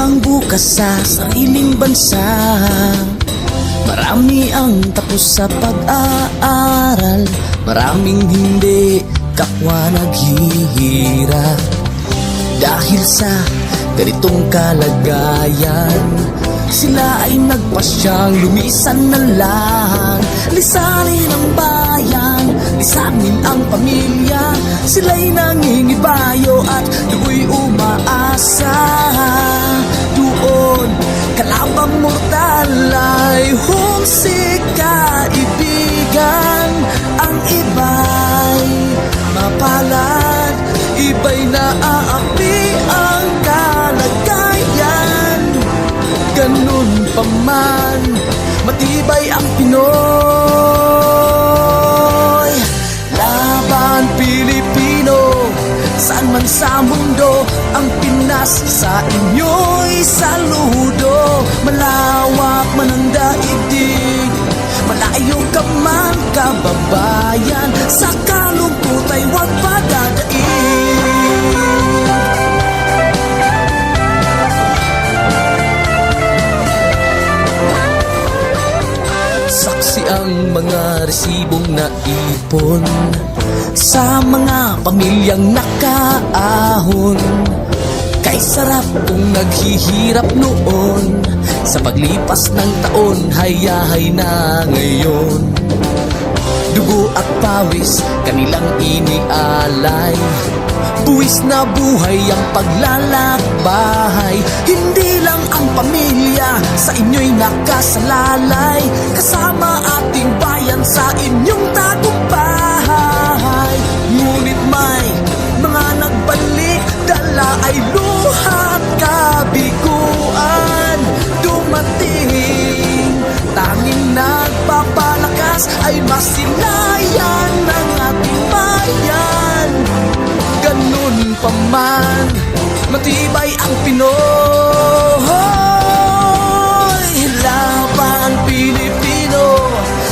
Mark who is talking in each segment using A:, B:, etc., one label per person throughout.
A: pang bukas sa sariling bansa. Marami ang tapos sa pag-aaral, maraming hindi kapwa naghihirap. Dahil sa ganitong kalagayan, sila ay nagpasyang lumisan na lang. Lisanin ang bayan, lisanin ang pamilya. Sila'y nangingibayo at do'y umaasa. Doon kalabang mortal ay humsik kaibigan. Ang iba'y mapalad, iba'y naaapi ang kalagayan. Ganun pa man, matibay ang Pinoy. Laban Pilipino, saan man sa mundo, ang Pinas sa inyo'y saludo. Malawak man ang daigdig, malayo ka man kababayan, sa kalungkot ay huwag padadaig. Saksi ang mga resibong naipon sa mga pamilyang nakaahon. Kay sarap kung naghihirap noon, sa paglipas ng taon, hayahay na ngayon. Dugo at pawis kanilang inialay, buwis na buhay ang paglalakbay. Hindi lang ang pamilya sa inyo'y nakasalalay, kasama ating bayan sa inyong tagumpay. Ngunit may mga nagbalik, dala ay luhat kabiguan. Dumating, tanging nagpapalakas ay masilayan ng ating bayan. Ganun pa man, matibay ang Pinoy. Laban Pilipino,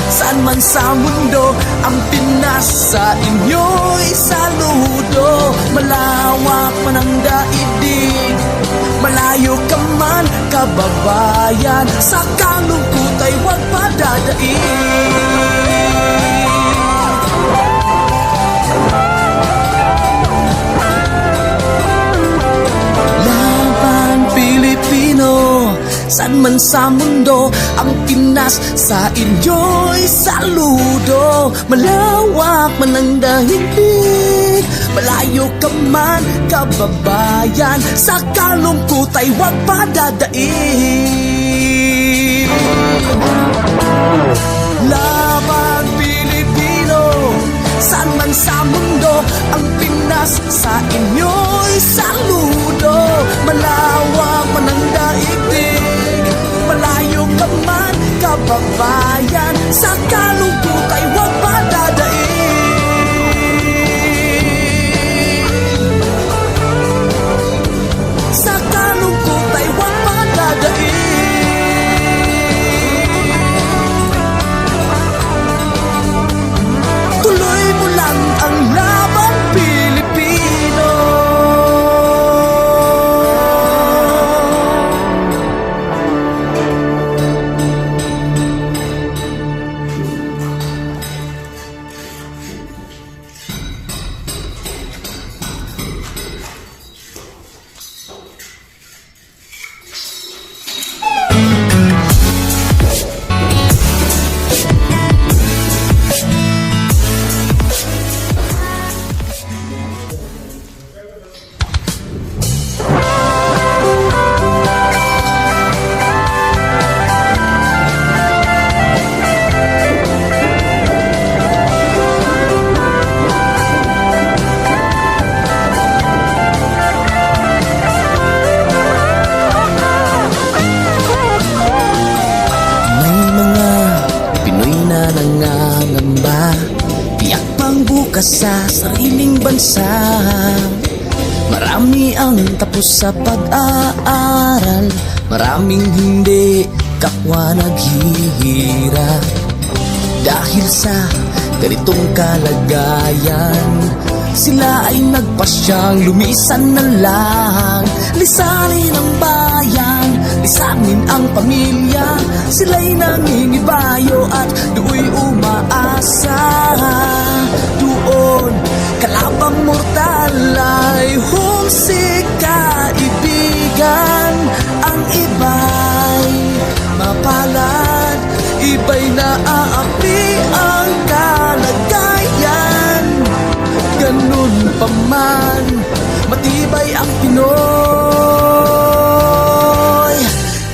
A: saan man sa mundo, ang Pinas sa inyo'y saludo. Malawak man ang daigdig, malayo ka man kababayan, sa kalungkot ay huwag padadaig. Saan man sa mundo, ang Pinas sa inyo'y saludo. Malawak man ang daigdig, malayo ka man kababayan, sa kalungkot ay huwag padadaig. Laban Pilipino, saan man sa mundo, ang Pinas sa inyo'y saludo. Malawak man ang daigdig, malayo ka man kababayan, sa kalungkot ay huwag padadaig. Sa kalungkot ay huwag padadaig. Tuloy mo lang ang laban Pilipino. Sa sariling bansa, marami ang tapos sa pag-aaral, maraming hindi kapwa naghihirap. Dahil sa ganitong kalagayan, sila ay nagpasyang lumisan na lang. Lisanin ang bayan, Lisanin ang pamilya, sila'y nangingibayo at do'y umaasa. Doon, kalabang mortal ay humsik kaibigan. Ang iba'y mapalad, iba'y naaapi ang kalagayan. Ganun pa man, matibay ang Pinoy.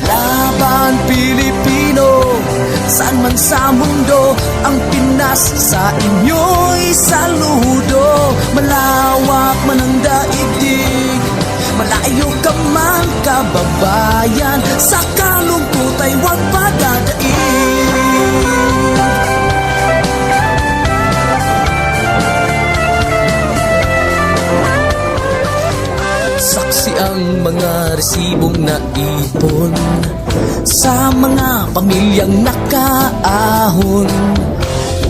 A: Laban Pilipino, saan man sa mundo, ang Pinas sa inyo'y saludo. Malawak man ang daigdig, malayo ka man kababayan, sa kalungkot ay huwag padadaig. Saksi ang mga resibong naipon sa mga pamilyang nakaahon.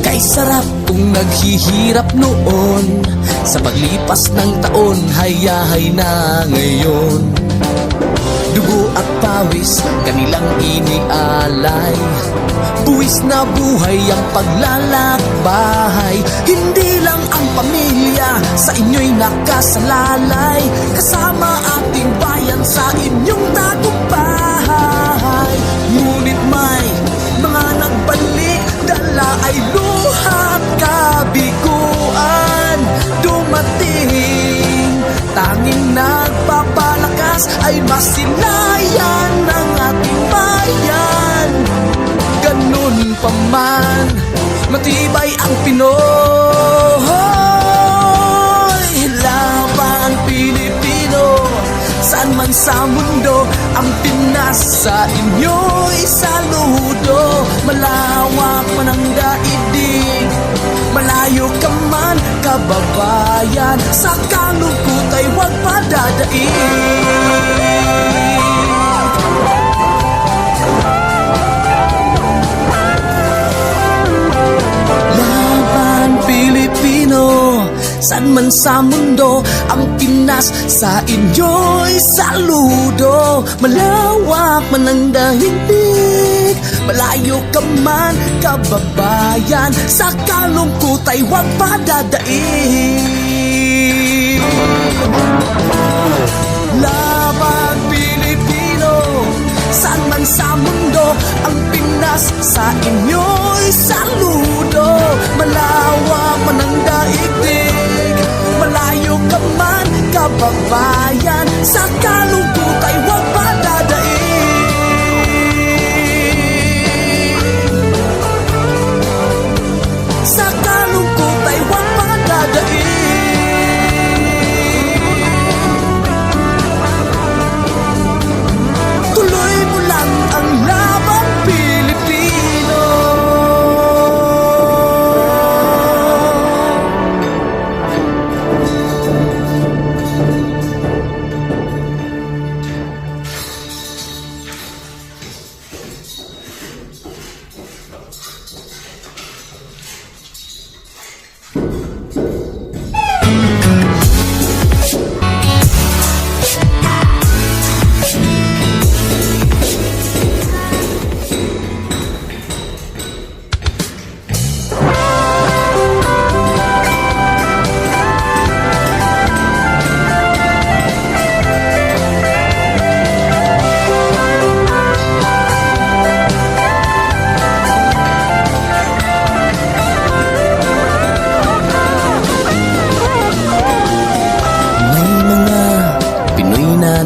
A: Kay sarap kung naghihirap noon, sa paglipas ng taon, hayahay na ngayon. Dugo at pawis, kanilang inialay, buwis na buhay ang paglalakbay. Hindi lang ang pamilya sa inyo'y nakasalalay, kasama ating bayan sa inyong tagumpay. Ngunit may mga nagbalik, dala ay luhat kabiguan. Dumating, tanging nagpapalakas ay masilayan ng ating bayan. Ganun pa man, matibay ang Pinoy. Laban Pilipino, saan man sa mundo, ang Pinas sa inyo'y saludo. Malawak man ang daigdig, malayo ka man kababayan, sa kalungkot ay huwag padadaig. Laban Pilipino, saan man sa mundo, ang Pinas sa inyo'y saludo. Malawak man ang daigdig, malayo ka man kababayan, sa kalungkot ay huwag padadaig. Laban Pilipino, saan man sa mundo, ang Pinas sa inyo'y saludo. Malawak man ang daigdig, malayo ka man kababayan, sa kalungkot ay huwag padadaig. Sa kalungkot ay huwag padadaig. Tuloy mo lang ang laban Pilipino.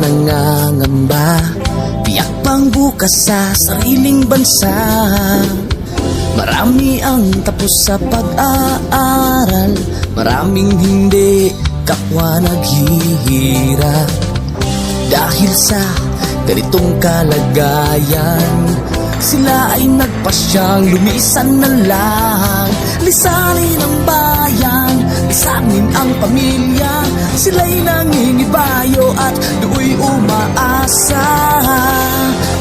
A: nangangamba, tiyak pang bukas sa sariling bansa. Marami ang tapos sa pag-aaral, maraming hindi kapwa naghihirap. Dahil sa ganitong kalagayan, sila ay nagpasyang lumisan na lang. Lisanin ang bayan, lisanin ang pamilya, sila'y nangingibayo at do'y umaasa.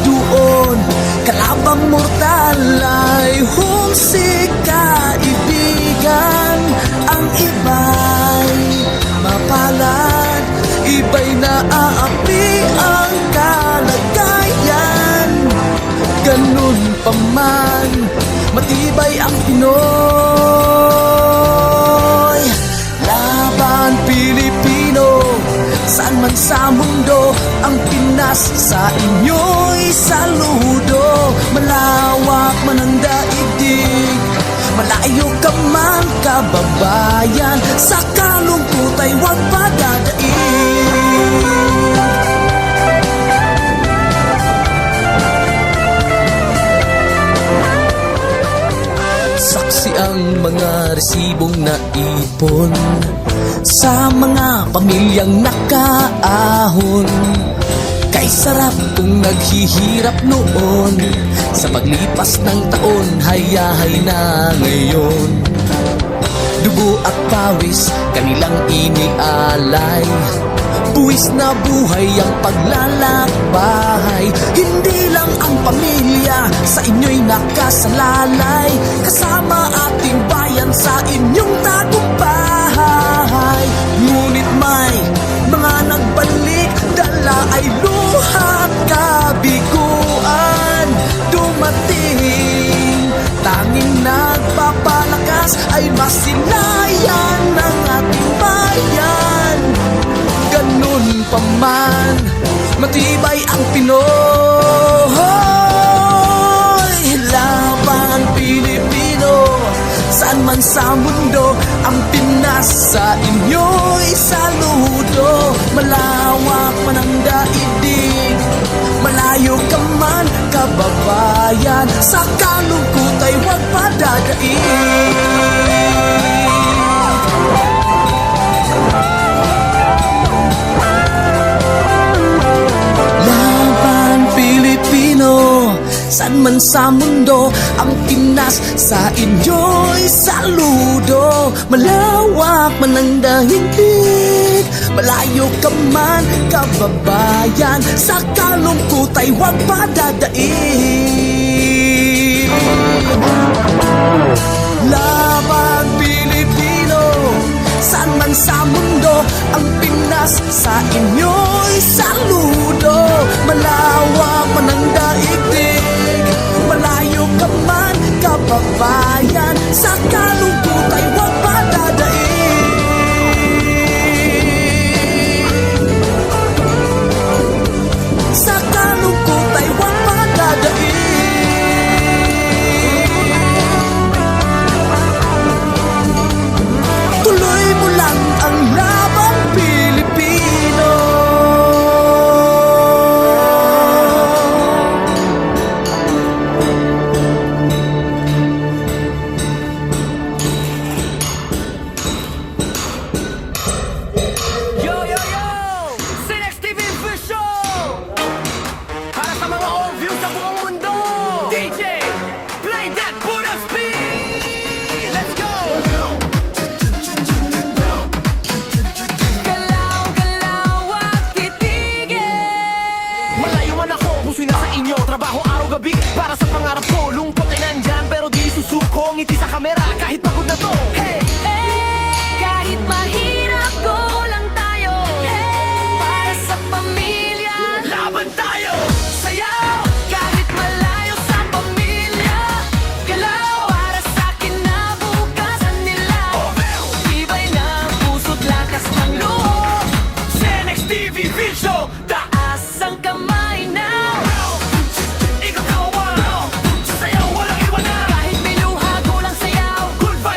A: Doon, kalabang mortal ay humsik kaibigan. Ang iba'y mapalad, iba'y naaapi ang kalagayan. pa man, matibay ang Pinoy. Laban Pilipino, saan man sa mundo, ang Pinas sa inyo'y saludo. Malawak man ang daigdig, malayo ka man kababayan, sa kalungkot ay huwag padadaig. Saksi ang mga resibong naipon sa mga pamilyang nakaahon. Kay sarap kung naghihirap noon, sa paglipas ng taon, hayahay na ngayon. Dugo at pawis, kanilang inialay, buwis na buhay ang paglalakbay. Hindi lang ang pamilya sa inyo'y nakasalalay, kasama ating bayan sa inyong tagumpay. Ngunit may mga nagbalik, dala ay luha at kabiguan. Dumating, tanging nagpapalakas ay masilayan ng ating bayan. Ganun pa man, matibay ang Pinoy. Laban Pilipino, saan man sa mundo, ang Pinas sa inyo'y saludo. Malawak man ang daigdig, malayo ka man kababayan, sa kalungkot ay huwag padadaig. Saan man sa mundo, ang Pinas sa inyo'y saludo. Malawak man ang daigdig, malayo ka man kababayan, sa kalungkot ay huwag padadaig. Laban Pilipino, saan man sa mundo, ang Pinas sa inyo'y saludo. Malawak man ang daigdig, malayo ka man kababayan, sa kalungkot ay huwag padadaig. Sa kalungkot ay huwag padadaig. Tuloy mo lang ang labang Pilipino.
B: Yo, yo, yo! Sinex TV Official! Para sa mga all views sa buong mundo! DJ, play that Buddha speed! Let's go! Galaw, galaw at titigil! Malayo man ako, puso'y nasa inyo. Trabaho araw-gabi para sa pangarap ko. Lungkot ay nandyan pero di susuko. Ngiti sa kamera kahit pagod na to. Hey!
C: Kahit mahirap, go lang tayo. Para sa pamilya,
B: Laban tayo! Sayaw! Kahit malayo sa pamilya.
C: galaw para sa kinabukasan nila. Tibay ng puso't lakas ng loob.
B: Sinex TV Official!
C: Taas ang kamay now.
B: Ikaw kawawa! Sayaw, walang iwanan!
C: Kahit may luha, go lang sayaw.
B: Good vibes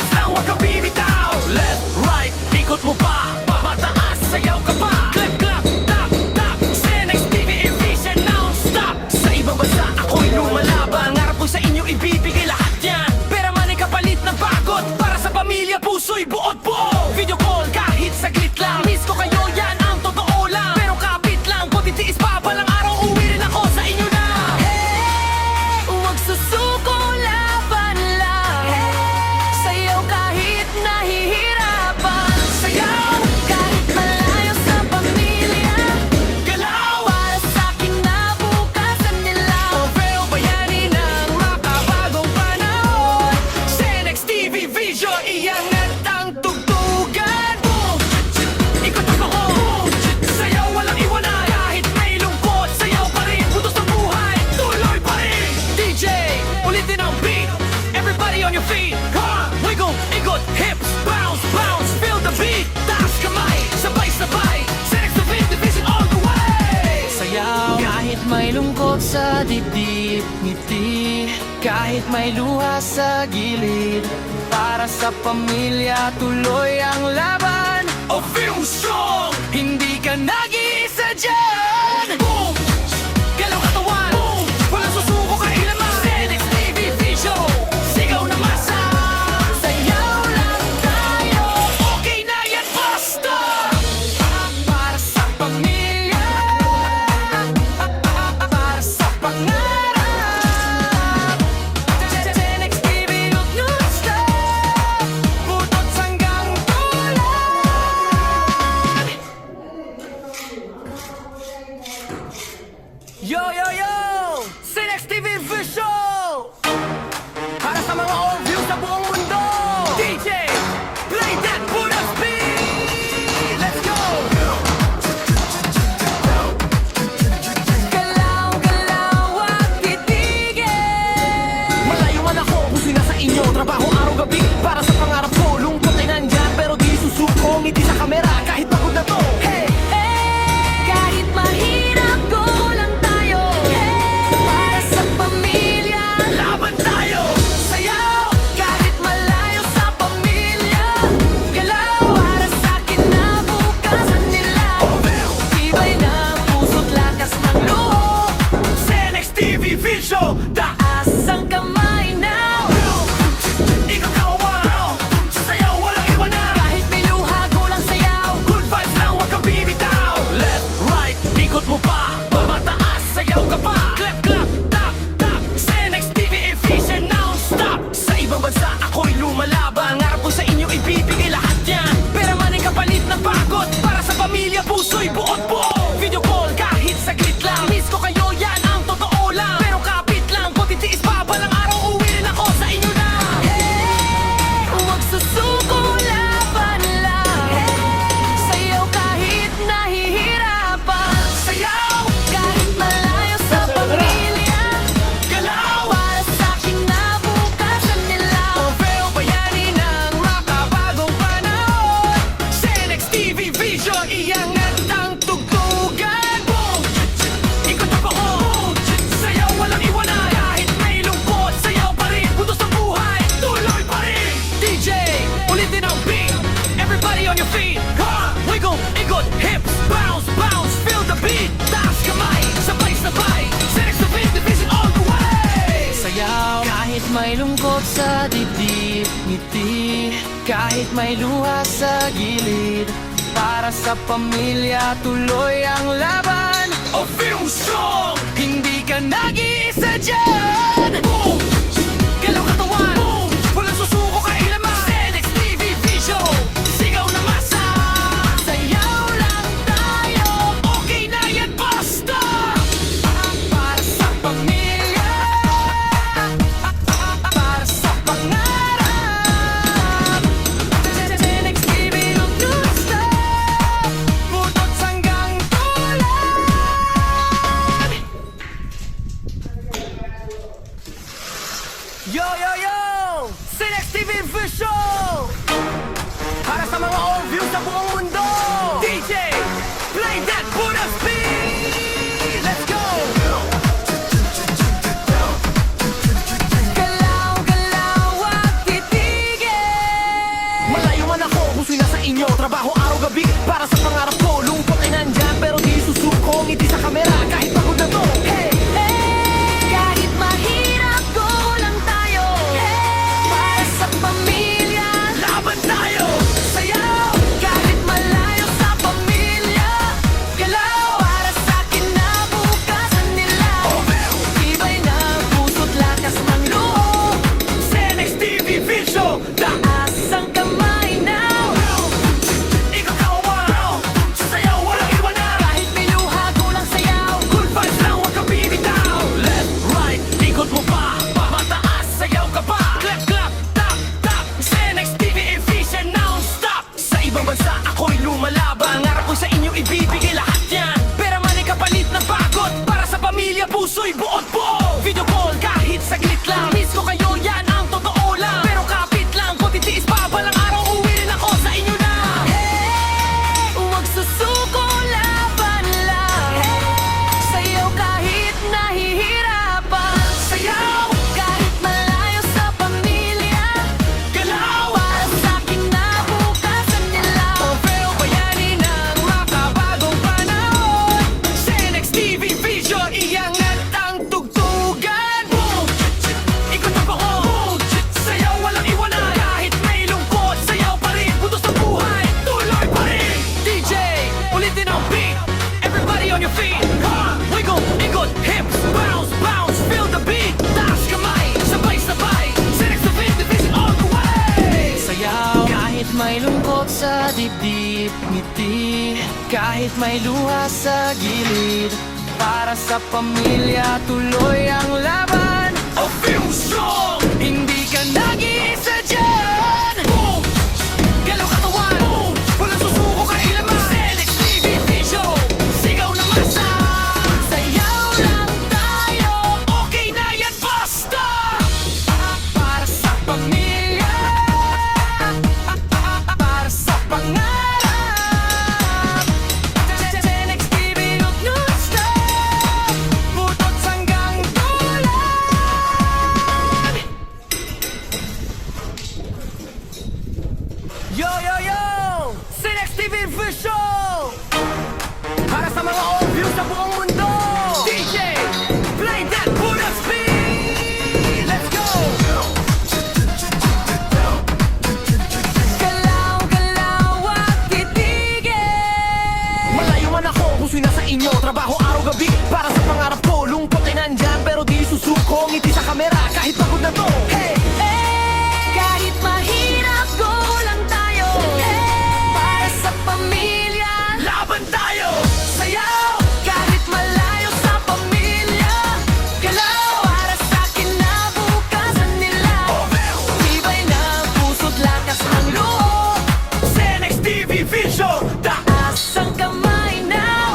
C: Kahit may lungkot sa dibdib, ngiti. Kahit may luha sa gilid, para sa pamilya tuloy ang laban.
B: Oh, feel strong!
C: Hindi ka nag-iisa dyan.
B: Boom!
C: Galaw katawan,
B: Boom!
C: walang susuko kailanman. Senex TV Vision, sigaw na masa. Sayaw lang tayo, okay na yan, basta. Para sa pamilya, para sa pangarap. Senex TV, huwag non-stop, butot hanggang dulo.
B: Yo, yo, yo! Sinex TV Visual! Para sa mga all views sa buong mundo! DJ, play that Buddha speed! Let's go!
C: Galaw, galaw at titigil.
B: Malayo man ako, puso'y nasa inyo. Trabaho araw-gabi para sa pangarap ko. Lungkot ay nandyan, pero di susuko. Ngiti sa kamera, kahit pagod na to. Hey!
C: Kahit mahirap, go lang tayo. Para sa pamilya,
B: Laban tayo!
C: sayaw. Kahit malayo sa pamilya, galaw. Para sa kinabukasan nila, tibay ng puso't lakas ng loob.
B: Sinex TV Visual!
C: Taas ang kamay now.
B: Ikaw kawan! Sayaw, walang iwanan!
C: Kahit may luha, go lang sayaw.
B: Good vibes lang, huwag kang bibitaw. Left, right, ikot mo pa. Pamataas, sayaw ka pa. Clap, clap, tap, tap. Sinex TV efficient, non-stop. Sa ibang bansa, ako'y lumalaban. Ngarap ko sa inyo, ibibigay lahat yan. Pera man ang kapalit ng pagod. Para sa pamilya, puso'y buot buo. Video call, kahit saglit lang. Miss ko kayo, yan ang totoo lang. Pero kapit lang, kung titiis pa, balang araw, uwi rin ako sa inyo na.
C: Huwag susuko, laban lang. Sayaw kahit nahihirapan.
B: Sayaw,
C: Kahit malayo sa pamilya,
B: galaw.
C: para sa kinabukasan nila.
B: Pero bayani ng makabagong panahon. Sinex TV Vision, iangat ang tugtugan. Boom! Ikot ako, boom! Sayaw walang iwanan. Kahit may lungkot, sayaw pa rin. Puto sa buhay, tuloy pa rin. DJ, ulitin ang beat. Everybody on your feet. Ha! Wiggle, ikot, hips, bounce, bounce. Feel the beat. Taas kamay, sabay-sabay. Sinex TV Division all the way.
C: Sayaw kahit may lungkot sa dibdib, ngiti. Kahit may luha sa gilid, para sa pamilya tuloy ang laban.
B: Oh, feel strong!
C: Hindi ka nag-iisa dyan.
B: Boom! Galaw katawan! Boom! Walang susuko kailanman! Sinex TV Vision! Sigaw na masa!
C: Sayaw lang tayo,
B: Okay na yan, basta!
C: para sa pamilya, para sa pangarap. Senex TV, huwag non-stop, butot hanggang dulo.
B: Yo, yo, yo! Sinex TV Visual! Para sa mga all views sa buong mundo! DJ, play that Buddha speed! Let's go!
C: Galaw, galaw at titigil.
B: Malayo man ako, puso'y nasa inyo. Trabaho araw-gabi para sa pangarap ko. Lungkot ay nandyan, pero di susuko. Ngiti sa kamera, kahit pagod na to. Hey!
C: Kahit mahirap, go lang tayo.
B: kahit may luha sa gilid. Para sa pamilya, tuloy ang laban. I feel strong! Hindi ka nag-iisa dyan. Boom! Galaw katawan. Boom! Walang susuko kailanman. Senex TV Vision, sigaw na masa. Sayaw lang tayo, okay na yan, basta. Para sa pamilya, para sa pangarap. Senex TV, huwag non-stop. Butot hanggang dulo. Yo, yo, yo! Senex TV Vision! Para sa mga obvious sa buong mundo! DJ, play that full of speed! Let's go! Galaw, galaw at titigil! Malayo man ako, puso'y nasa inyo. Trabaho araw-gabi para sa pangarap ko. Lungkot ay nandyan pero di susuko. Ngiti sa kamera kahit pagod na to. Hey!
C: Kahit mahirap, go lang tayo. Para sa pamilya,
B: Laban tayo!
C: sayaw. Kahit malayo sa pamilya, galaw. Para sa kinabukasan nila, tibay na puso't lakas ng loob.
B: Senex TV Vision!
C: Taas ang kamay now.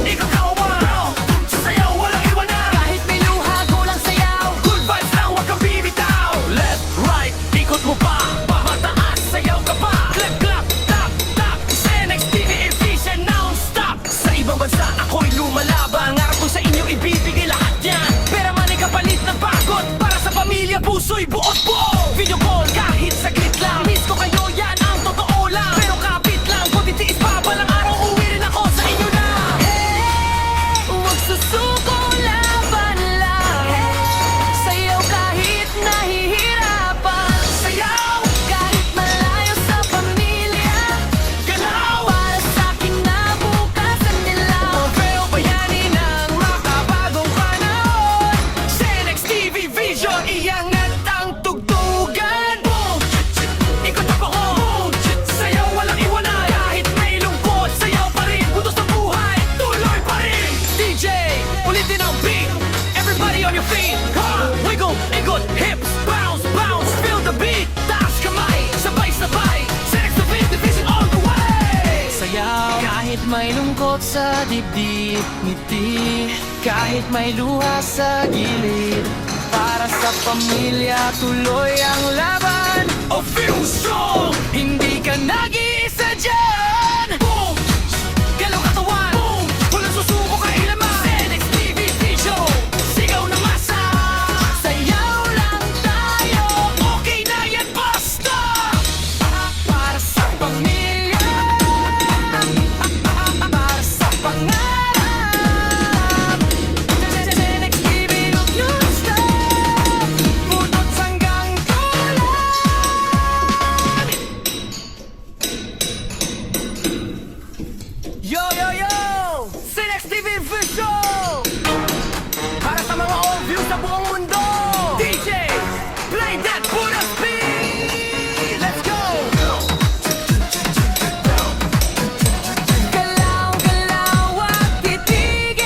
B: Ikaw kawan! Sayaw, walang iwanan!
C: Kahit may luha, go lang sayaw.
B: Good vibes lang, huwag kang bibitaw. Left, right, ikot mo pa. Pamataas, sayaw ka pa. Clap, clap, tap, tap. Senex TV Vision non-stop. Sa ibang bansa, ako'y lumalaban. Ngarap ko sa inyo, ibibigay lahat yan. Pera man ay kapalit ng pagod. Para sa pamilya, puso'y buot buo. Video call, kahit saglit lang. Miss ko kayo, yan ang totoo lang. Pero kapit lang, kung titiis pa, balang araw, uwi rin ako sa inyo na.
C: Huwag susuko, laban lang. Sayaw kahit nahihirapan.
B: Sayaw,
C: Kahit malayo sa pamilya,
B: galaw.
C: para sa kinabukasan nila.
B: Pero bayani ng makabagong panahon. Senex TV Vision, iangat ang tugtugan. Boom! Ikot ako, boom! Sayaw, walang iwanan. Kahit may lungkot, sayaw pa rin. Butos ng buhay, tuloy pa rin. DJ, ulitin ang beat. Everybody on your feet. Ha! Wiggle, ikot, hips, bounce, bounce. Feel the beat. Taas kamay, sabay-sabay. Senex TV Vision all the way. Sayaw, kahit may lungkot sa dibdib. Ngiti, kahit may luha sa gilid. Para sa pamilya, tuloy ang laban. I feel strong! Hindi ka nag-iisa dyan! Boom! Galaw katawan! Boom! Walang susuko kailanman! Senex TV Vision, sigaw na masa.
C: Sayaw lang tayo.
B: Okay na yan, basta! Para sa pamilya, para sa pangarap.
C: Senex TV, huwag non-stop.
B: Butot hanggang dulo. Yo, yo, yo! Senex TV Vision! Para sa mga obvious sa buong mundo! DJ, play that full of speed! Let's go!
C: Galaw, galaw at titigil.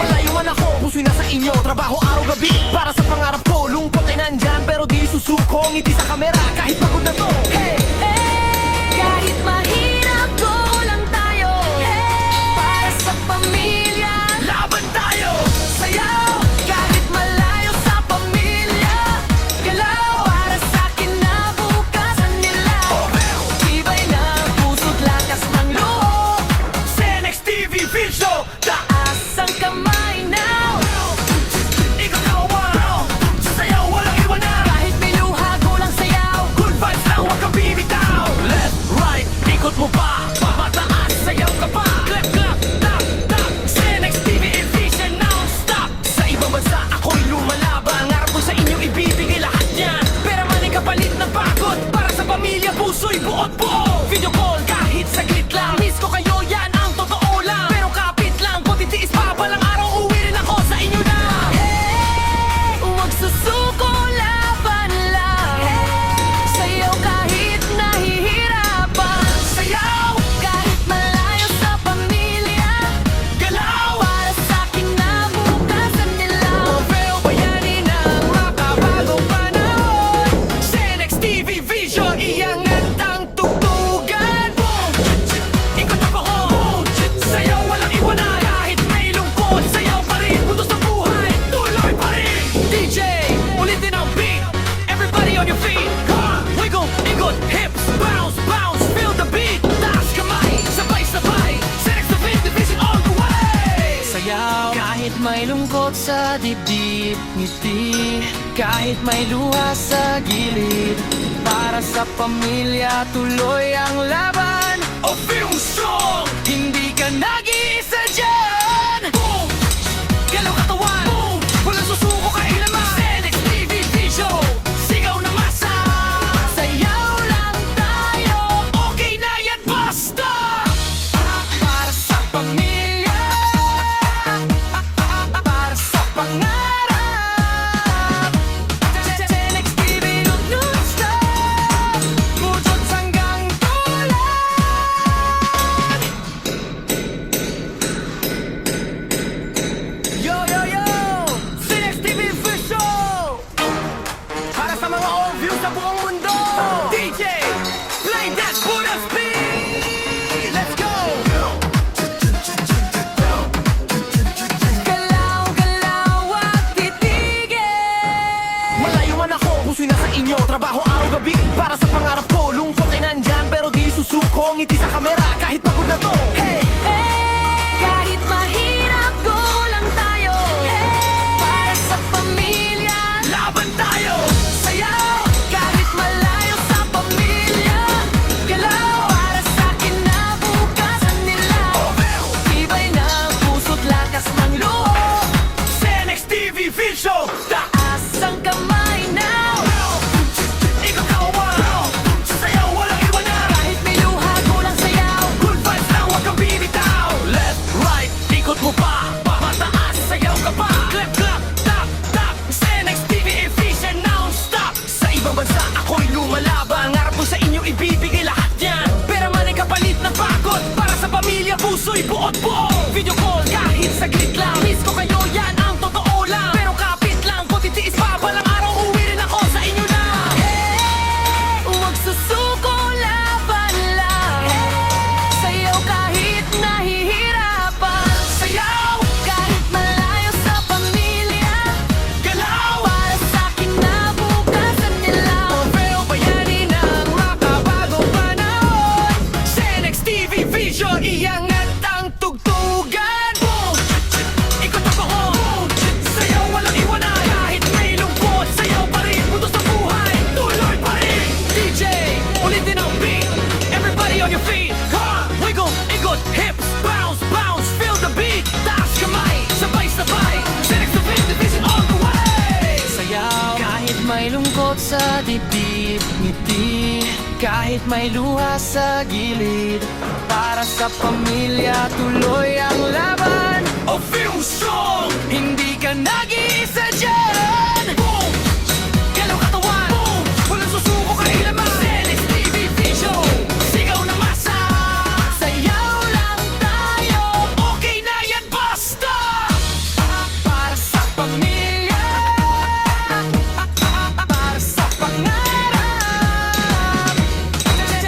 B: Malayo man ako, puso'y nasa inyo. Trabaho araw-gabi para sa pangarap ko. Lungkot ay nandyan pero di susuko. Ngiti sa kamera kahit pagod na to. Hey!
C: Kahit mahirap, go lang tayo. Para sa pamilya,
B: Laban tayo!
C: sayaw. Kahit malayo sa pamilya, galaw. Para sa kinabukasan nila, tibay na puso't lakas ng loob.
B: Senex TV Vision!
C: Taas ang kamay now.
B: Ikaw kawan! Sayaw, walang iwanan!
C: Kahit may luha, go lang sayaw.
B: Good vibes lang, huwag Kahit may lungkot sa dibdib, ngiti. Kahit may luha sa gilid, para sa pamilya tuloy ang laban. O film strong, hindi ka nag-iisa dyan. Boom! Galaw katawan, boom! Walang susuko kailaman. Senex TV Vision, sigaw na masa. Sayaw lang tayo, okay na yan, basta. Para sa pamilya, para sa pangarap. Senex TV non-stop, putot hanggang tulan. Yo, yo, yo! Senex TV Vision! Para sa mga all views sa buong mundo! DJ, play that Buddha speed! Let's go! Galaw, galaw at titigil. Malayo man ako, puso'y nasa inyo. Trabaho araw-gabi para sa pangarap ko. Lungkot ay nandyan pero di susuko. Ngiti sa kamera kahit pagod na to. Hey!
C: Kahit mahirap, go lang tayo. Para sa pamilya,
B: Laban tayo!
C: sayaw. Kahit malayo sa pamilya, galaw. Para sa kinabukasan nila, tibay ng puso't lakas ng loob.
B: Senex TV Vision!
C: Taas ang kamay now.
B: Ikaw kawan! Sayaw, walang iwanan!
C: Kahit may luha, kulang sayaw.
B: Good vibes lang, huwag kang bibitaw. Left, right, ikot mo pa. Mataas, sayaw ka pa. Clap, clap, tap, tap. Senex TV efficient non-stop. Sa ibang bansa, ako'y lumalaban. Ngarap ko sa inyo, ibibigay lahat yan. Pera man ay kapalit ng pagod. Para sa pamilya, puso'y buot-buo. Video call, kahit saglit lang. Miss ko kayo, yan ang totoo lang. Pero kapit lang, kung titiis pa, balang araw uwi rin ako sa inyo na.
C: Huwag susuko, laban lang. Sayaw kahit nahihirapan.
B: Sayaw,
C: Kahit malayo sa pamilya,
B: galaw.
C: para sa kinabukasan nila.
B: Pero bayani ng makabagong panahon. Senex TV Vision, iangat ang tugtugan. Boom! Ikot ako, boom! Sayaw, walang iwanan. Kahit may lungkot, sayaw pa rin. Mundo sa buhay, tuloy pa rin. DJ, ulitin ang beat. Everybody on your feet. Come on, wiggle, ikot, hips, bounce, bounce. Feel the beat. Taas kamay, sabay-sabay. Senex TV Vision all the way. Sayaw, kahit may lungkot sa dibdib, ngiti. Kahit may luha sa gilid, para sa pamilya tuloy ang laban. O feel strong, hindi ka nag-iisa dyan. Boom! Galaw katawan, boom! Walang susuko kailaman. Senex TV Vision, sigaw na masa.
C: Sayaw lang tayo.
B: Okay na yan, basta. Para sa pamilya, para sa pangarap.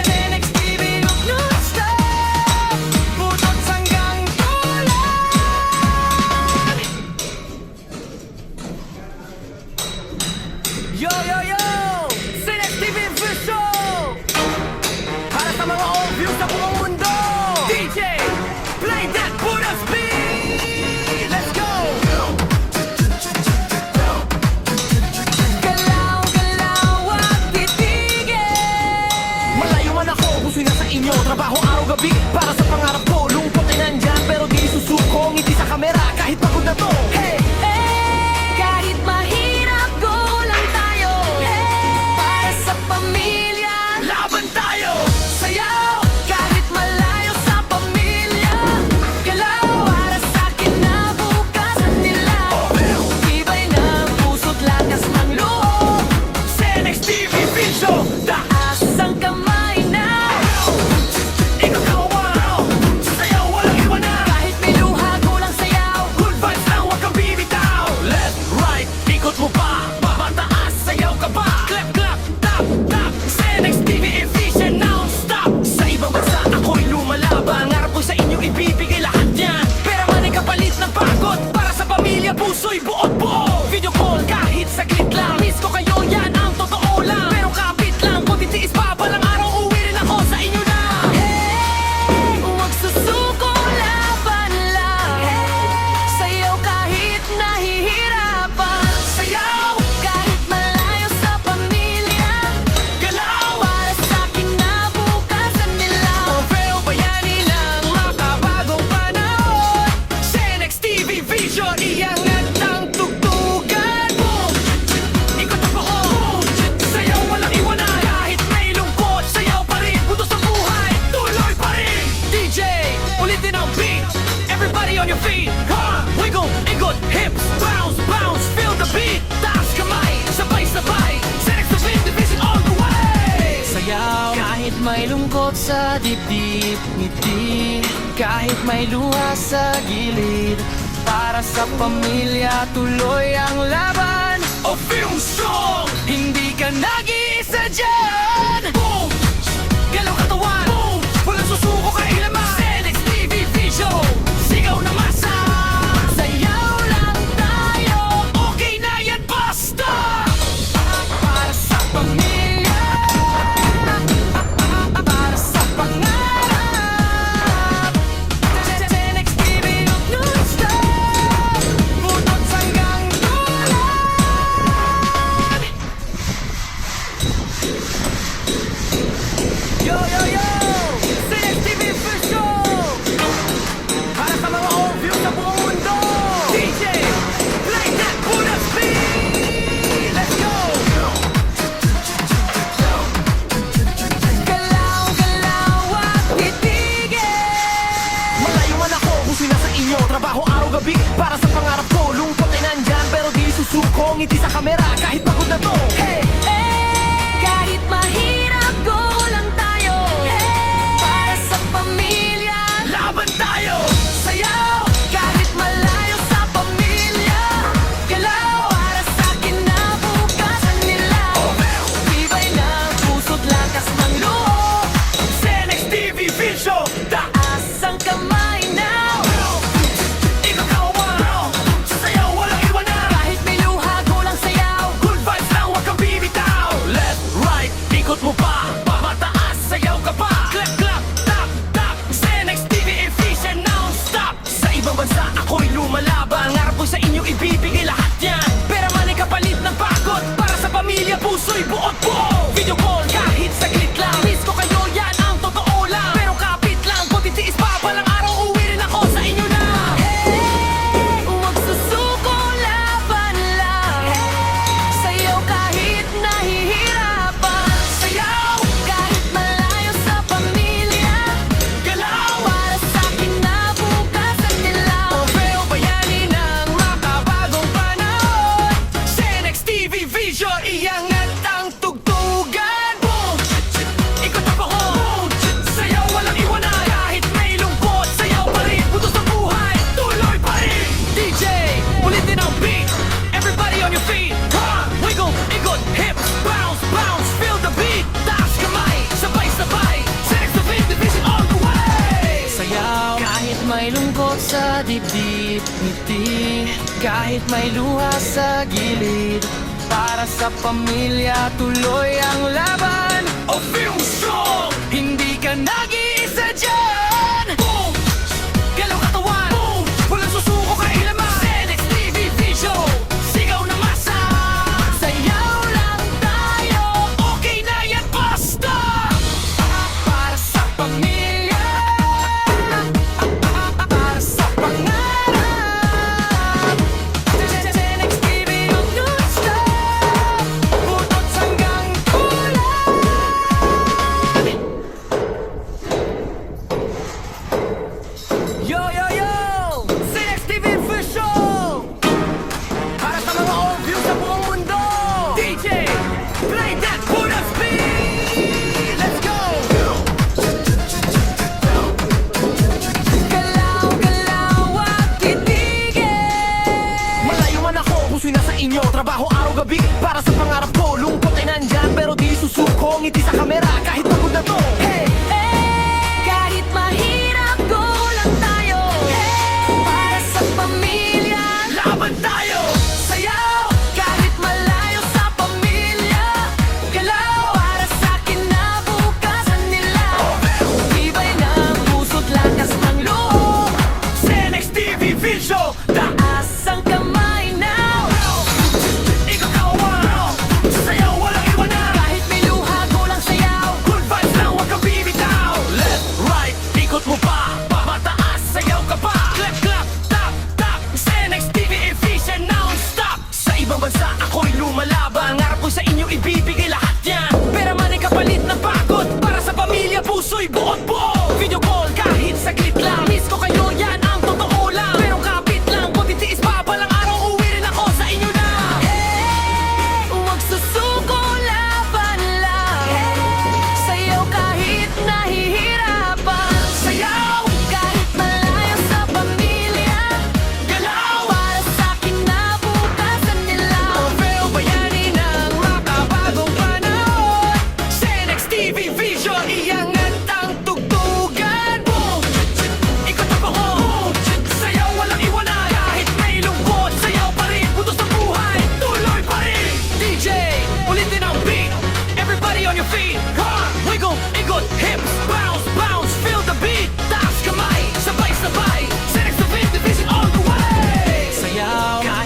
B: Senex TV non-stop, putot hanggang tulan. Yo, yo, yo! Senex TV Vision! Para sa mga all views sa buong mundo! DJ, play that Buddha speed! Let's go!
C: Galaw, galaw at titigil.
B: Malayo man ako, puso'y nasa inyo. Trabaho araw-gabi para sa pangarap ko. Lungkot ay nandyan pero di susuko. Ngiti sa kamera kahit pagod na to. Hey!
C: Kahit mahirap, go lang tayo. Para sa pamilya,
B: Laban tayo!
C: sayaw. Kahit malayo sa pamilya, galaw. Para sa kinabukasan nila, tibay ng puso't lakas ng loob.
B: Senex TV Vision!
C: Taas ang kamay now.
B: Ikaw kawan! Sayaw, walang iwanan.
C: Kahit may luha, kulang sayaw.
B: Good vibes lang, huwag kang bibitaw. Left, right, ikot mo pa. Mataas, sayaw ka pa. Clap, clap, tap, tap. Senex TV efficient non-stop. Sa ibang bansa, ako'y lumalaban. Ngarap ko sa inyo, ibibigay lahat yan. Pera man ay kapalit ng pagod. Para sa pamilya, puso'y buot-buo. Video call, kahit saglit lang. Miss ko kayo, yan ang totoo lang. Pero kapit lang, kung titiis pa, balang araw uwi rin ako sa inyo na.
C: Huwag susuko, laban lang. Sayaw kahit
B: lungkot sa dibdib, ngiti kahit may luha sa gilid. Para sa pamilya, tuloy ang laban. O film song, hindi ka nag-iisa dyan. Boom! Galaw katawan, boom! Walang susuko kailaman. Senex TV Vision, sigaw na masa. Sayaw lang tayo, okay na yan, basta. Para sa pamilya, para sa pangarap. Senex TV non-stop, butot hanggang dulan. Yo, yo, yo! Senex TV Vision, para sa mga overview sa buong mundo. DJ, play that Buddha speed. Let's go! Galaw, galaw at titigil. Malayo man ako kung sila sa inyo. Trabaho araw-gabi para sa pangarap ko. Lungkot ay nandyan pero di susuko. Ngiti sa kamera kahit pagod na to. Hey! Kahit mahirap, go lang tayo. Para sa pamilya, laban tayo. Sayaw, kahit malayo sa pamilya. Galaw, para sa kinabukasan nila. Tibay ng puso't lakas ng loob. Senex TV Vision, taas ang kamay now. Ikaw kawan, sayaw walang iwanan. Kahit may luha, go lang sayaw. Good vibes lang, huwag kang bibitaw. Left, right, ikot mo pa. Pamataas, sayaw ka pa. Clap, clap, tap, tap. Senex TV efficient non-stop. Sa ibang bansa, ako'y lumalaban. Ngarap ko sa inyo ibibigay lahat yan. Pera man ay kapalit ng pagod. Para sa pamilya, puso'y buot buo. Video call, kahit saglit lang. Miss ko kayo, yan ang totoo lang. Pero kapit lang, kung titiis pa, balang araw uwi rin ako sa inyo na. Hey, huwag susuko, laban lang. Sayaw kahit nahihirapan. Sayaw kahit malayo sa pamilya. Galaw para sa kinabukasan nila. Orfeo bayani ng makabagong panahon. Senex TV Vision, iangat ang tugtugan. Boom! Ikot ang pahon. Sayaw walang iwanan. Kahit may lungkot, sayaw pa rin. Putos ng buhay, tuloy pa rin. DJ, ulitin ang beat. Everybody on your feet. Come, wiggle, ikot, hips, bounce, bounce. Feel the beat. Taas kamay, sabay-sabay. Senex TV Vision all the way. Sayaw kahit may lungkot sa dibdib, ngiti kahit may luha sa gilid. Para sa pamilya, tuloy ang laban. O film strong, hindi ka nag-iisa dyan. Boom! Galaw katawan, boom! Walang susuko kailaman. Senex TV Vision, sigaw na masa. Sayaw lang tayo, okay na yan, basta. Para sa pamilya, para sa pangarap. Senex TV non-stop, butot hanggang dulan. Yo, yo, yo! Senex TV Vision, para sa mga overview sa buong mundo. DJ, play that Buddha speed. Let's go! Galaw, galaw at titigil. Malayo man ako kung sino sa inyo. Trabaho araw-gabi para sa pangarap ko. Lungkot ay nandyan pero di susuko. Ngiti sa kamera kahit pagod na to. Hey! Kahit mahirap, go lang tayo. Para sa pamilya, laban tayo. Sayaw kahit malayo sa pamilya. Galaw para sa kinabukasan nila. Tibay ng puso't lakas ng loob. Senex TV Vision, taas ang kamay now. Ikaw kawan, sayaw walang iwanan. Kahit may luha, go lang sayaw. Good vibes lang, huwag kang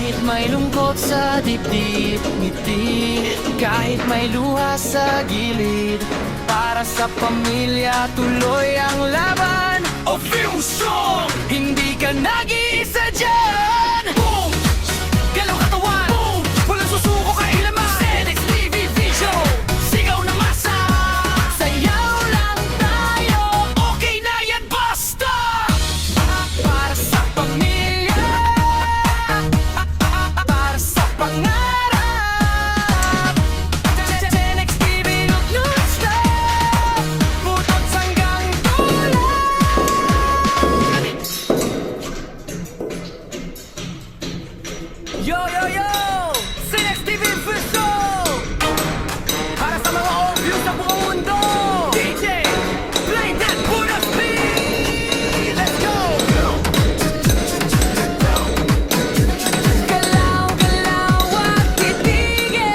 B: Kahit may lungkot sa dibdib, ngiti. Kahit may luha sa gilid, para sa pamilya tuloy ang laban. O Fusion, hindi ka nag-iisa dyan. Boom! Galaw katawan, boom! Walang susuko kailaman. Senex TV Vision, sigaw na masa. Sayaw lang tayo, okay na yan, basta. Para sa pamilya, para sa pangarap. Senex TV non-stop, butot hanggang dulo. Yo, yo, yo! Senex TV Vision! Para sa mga obvious sa buong mundo! DJ, play that Buddha beat! Let's go! Galaw, galaw at titigil.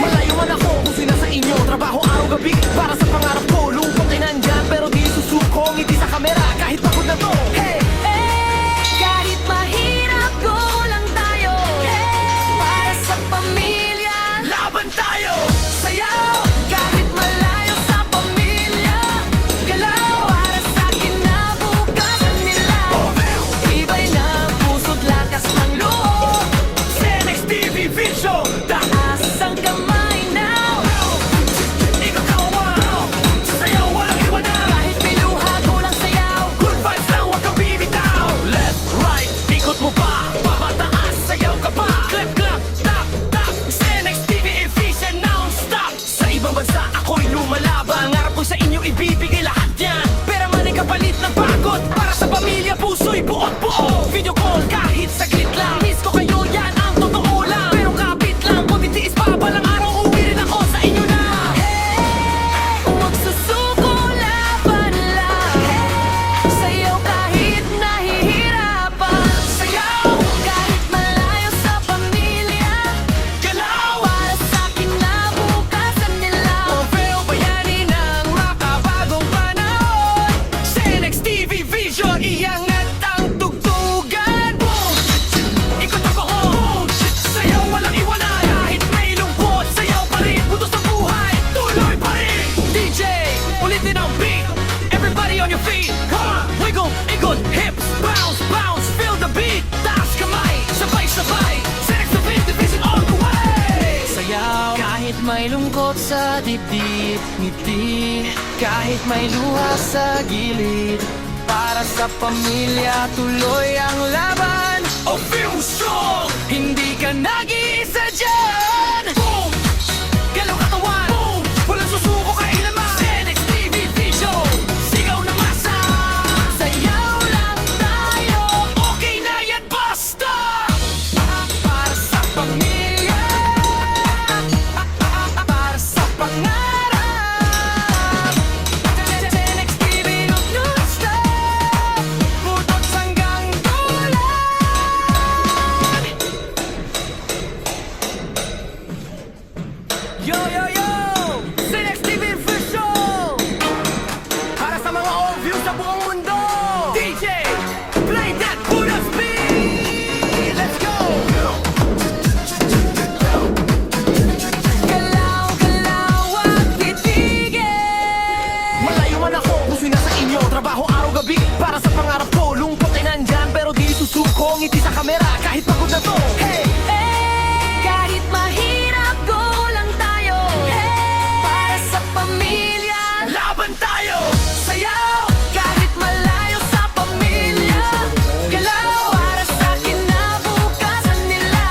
B: Malayo man ako kung sino sa inyo. Trabaho araw-gabi para sa pangarap ko. Lungkot ay nandyan pero di susuko. Ngiti sa kamera kahit pagod na to. Hey! Kahit mahirap, go lang tayo. Para sa pamilya, laban tayo. Sayaw, kahit malayo sa pamilya. Galaw, para sa kinabukasan nila. Iba'y na puso't lakas ng loob. Senex TV Vision, taas ang kamay now. Ikaw kawan, sayaw walang iwanan. Kahit may luha, go lang sayaw. Good vibes lang, huwag kang bibitaw. Left, right, ikot mo pa. Babataas, sayaw ka pa. Clap, clap, tap, tap. Senex TV Vision non-stop. Sa ibang bansa, ako'y lumalaban. Ngarap ko sa inyo ibibigay lahat yan. Pera man ay kapalit ng pagod. Para sa pamilya, puso'y buot-buo. Video call kahit saglit lang. Miss ko kayo, yan ang totoo lang. Pero kapit lang, kung titiis pa balang araw, uwi rin ako sa inyo na. Huwag susuko, laban lang. Sayaw kahit nahihirapan. Sayaw kahit malayo sa pamilya. Galaw para sa kinabukasan nila. Mobile bayani ng makabagong panahon. Senex TV Vision, iangat ang tugtugan. Boom! Ikot ako, boom! Sayaw walang iwanan. Kahit may lungkot, sayaw pa rin. Butos ng buhay, tuloy pa rin. DJ, ulitin ang beat. Everybody on your feet. Come on, wiggle, ikot, hips, bounce, bounce. Feel the beat. Taas kamay, sabay-sabay. Senex TV Division all the way. Sayaw, kahit may lungkot sa dibdib, ngiti. Kahit may luha sa gilid, para sa pamilya tuloy ang laban. O Fusion, hindi ka nag-iisa dyan. Boom! Galaw katawan, boom! Walang susuko kailaman. Senex TV Vision, sigaw na masa. Sayaw lang tayo, okay na yan, basta. Para sa pamilya, para sa pangarap. Senex TV non-stop, butot hanggang dulo. Yo, yo, yo! Senex TV Vision! Para sa mga obvious sa buong mundo! DJ, play that Buddha beat! Let's go! Galaw, galaw at titigil. Malayo man ako kung sino sa inyo. Trabaho araw-gabi para sa pangarap ko. Lungkot ay nandyan pero di susuko. Ngiti sa kamera kahit pagod na to. Hey! Kahit mahirap, go lang tayo. Para sa pamilya, laban tayo. Sayaw kahit malayo sa pamilya. Galaw para sa kinabukasan nila.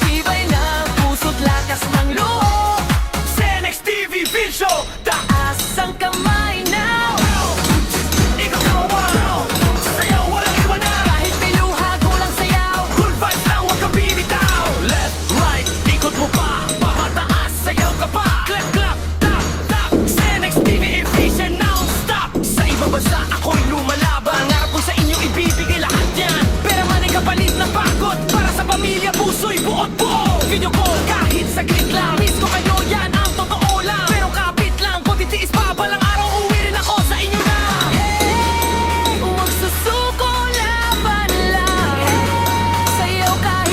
B: Iba'y na puso't lakas ng loob. Senex TV Vision, taas ang kamay now. Ikaw kawan, sayaw walang iwanan. Kahit may luha, go lang sayaw. Good vibes lang, huwag kang bibitaw. Left, right, ikot mo pa. Babataas, sayaw ka pa. Clap, clap, tap, tap. Senex TV Vision non-stop. Sa ibang bansa, ako'y lumalaban. Ngarap ko sa inyo ibibigay lahat yan. Pera man ay kapalit ng pagod. Para sa pamilya, puso'y buot-buo. Video call kahit saglit lang. Miss ko kayo, yan ang totoo lang. Pero kapit lang, kung titiis pa balang araw, uwi rin ako sa inyo na. Huwag susuko, laban lang. Sayaw kahit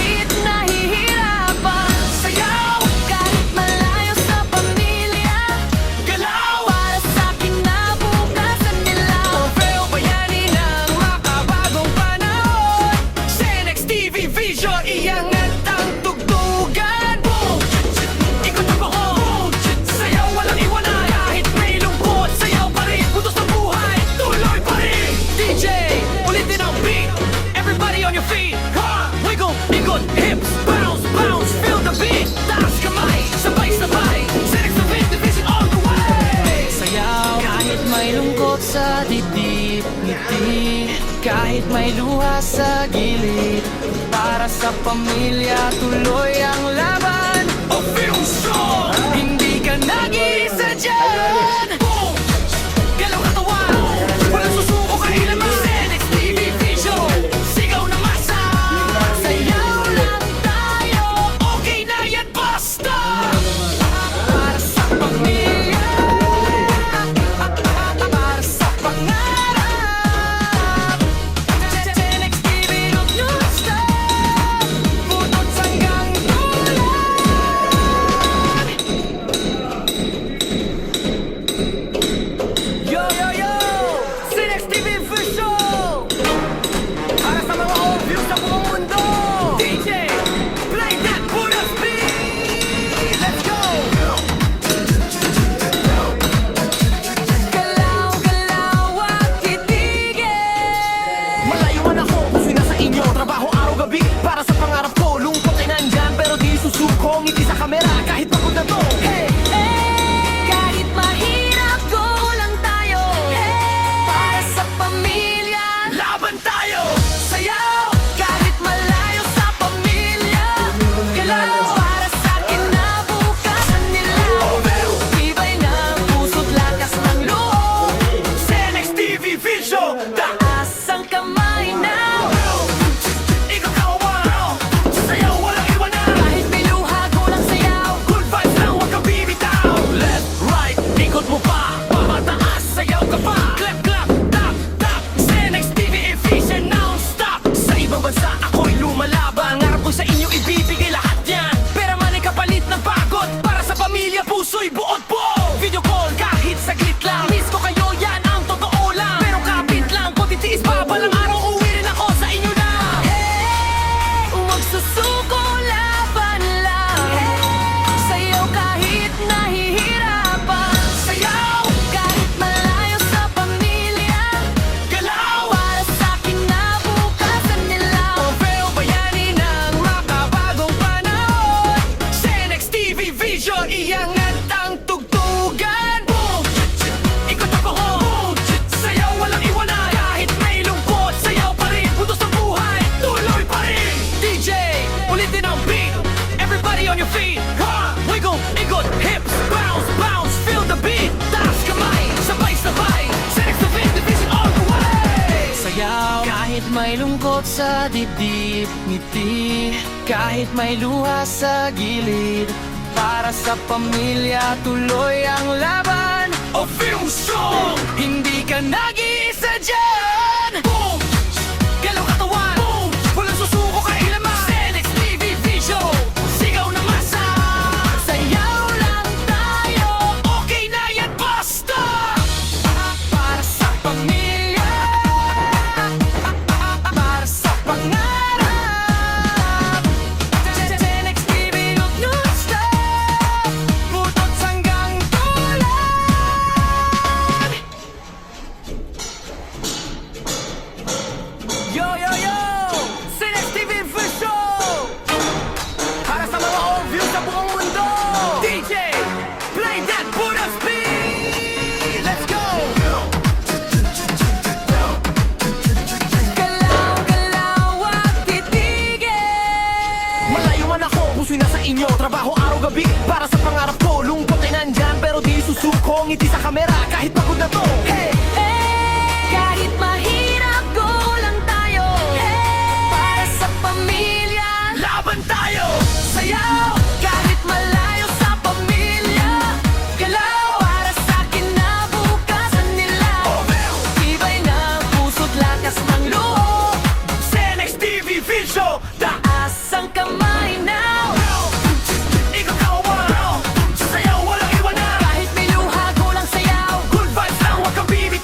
B: ikot, hips, bounce, bounce, feel the beat. Taas kamay, sabay-sabay, Senex Division all the way. Sayaw, kahit may lungkot sa dibdib, ngiti, kahit may luha sa gilid. Para sa pamilya, tuloy ang laban. O feel strong, hindi ka nag-iisa dyan. Boom! Galaw katawan, walang susuko kailanman. Senex Vision, sigaw na masa. Sayaw lang tayo, okay na yan, basta. Para sa pamilya, para sa pangarap. Senex TV, non-stop, putot hanggang dulo. Yo, yo, yo! Senex TV for show! Para sa mga overview sa buong mundo! DJ, play that for us, please! Let's go! Galaw, galaw at titigil! Malayo man ako, puso'y nasa inyo. Trabaho araw-gabi para sa pangarap ko. Lungkot ay nandyan pero di susuko. Ngiti sa kamera kahit pagod na to. Hey! Kahit mahirap, go lang tayo. Para sa pamilya, laban tayo. Sayaw, kahit malayo sa pamilya. Galaw, para sa kinabukasan nila. Tibay ng puso't lakas ng loob. Senex TV Vision, taas ang kamay now. Ikaw kawan, sayaw walang iwanan. Kahit may luha, go lang sayaw. Good vibes lang, huwag kang bibitaw. Left, right, ikot mo pa. Pamataas, sayaw ka pa. Clap, clap, tap, tap. Senex TV Vision non-stop. Sa ibang bansa, ako'y lumalaban. Ngarap ko sa inyo, ibibigay lahat yan. Pera man ay kapalit ng pagod. Para sa pamilya, puso'y buod po. Video call, kahit saglit lang. Miss ko kayo, yan ang totoo lang. Pero kapit lang, kung titiis pa balang araw, uwi rin ako sa inyo na. Hey, huwag susuko, laban lang. Sayaw kahit nahihirapan. Sayaw, kahit malayo sa pamilya. Galaw, para sa kinabukasan nila. Proveo bayani ng makabagong panahon. Senex TV Vision, iangat ang tugtugan. Boom! Ikot ako, boom! Sayaw walang iwanan. Kahit may lungkot, sayaw pa rin. Putos ng buhay, tuloy pa rin. DJ, ulitin ang beat. Everybody on your feet. Ha! Wiggle, ikot, hips, bounce, bounce, feel the beat. Taas kamay, sabay-sabay. Senex Division all the way. Sayaw, kahit may lungkot sa dibdib, ngiti, kahit may luha sa gilid. Para sa pamilya, tuloy ang laban. O feel strong, hindi ka nag-iisa dyan. Boom! Galaw katawan, boom! Walang susuko kailanman. Senex TV Vision, sigaw na masa. Sayaw lang tayo, okay na yan, basta. Para sa pamilya, para sa pangarap. Senex TV non-stop, putot hanggang dulo. Yo, yo, yo! Senex TV for show! Para sa mga overview sa buong mundo! DJ, play that for us, please! Let's go! Galaw, galaw at titigil! Malayo man ako, puso'y nasa inyo. Trabaho araw-gabi para sa pangarap ko. Lungkot ay nandyan pero di susuko. Ngiti sa kamera kahit pagod na to. Hey! Kahit mahirap, go lang tayo. Para sa pamilya, laban tayo. Sayaw, kahit malayo sa pamilya. Galaw, para sa kinabukasan nila. Tibay ng puso't lakas ng loob. Senex TV Vision, taas ang kamay now. Ikaw kawan, sayaw walang iwanan. Kahit may luha, go lang sayaw. Good vibes lang, huwag kang bibitaw.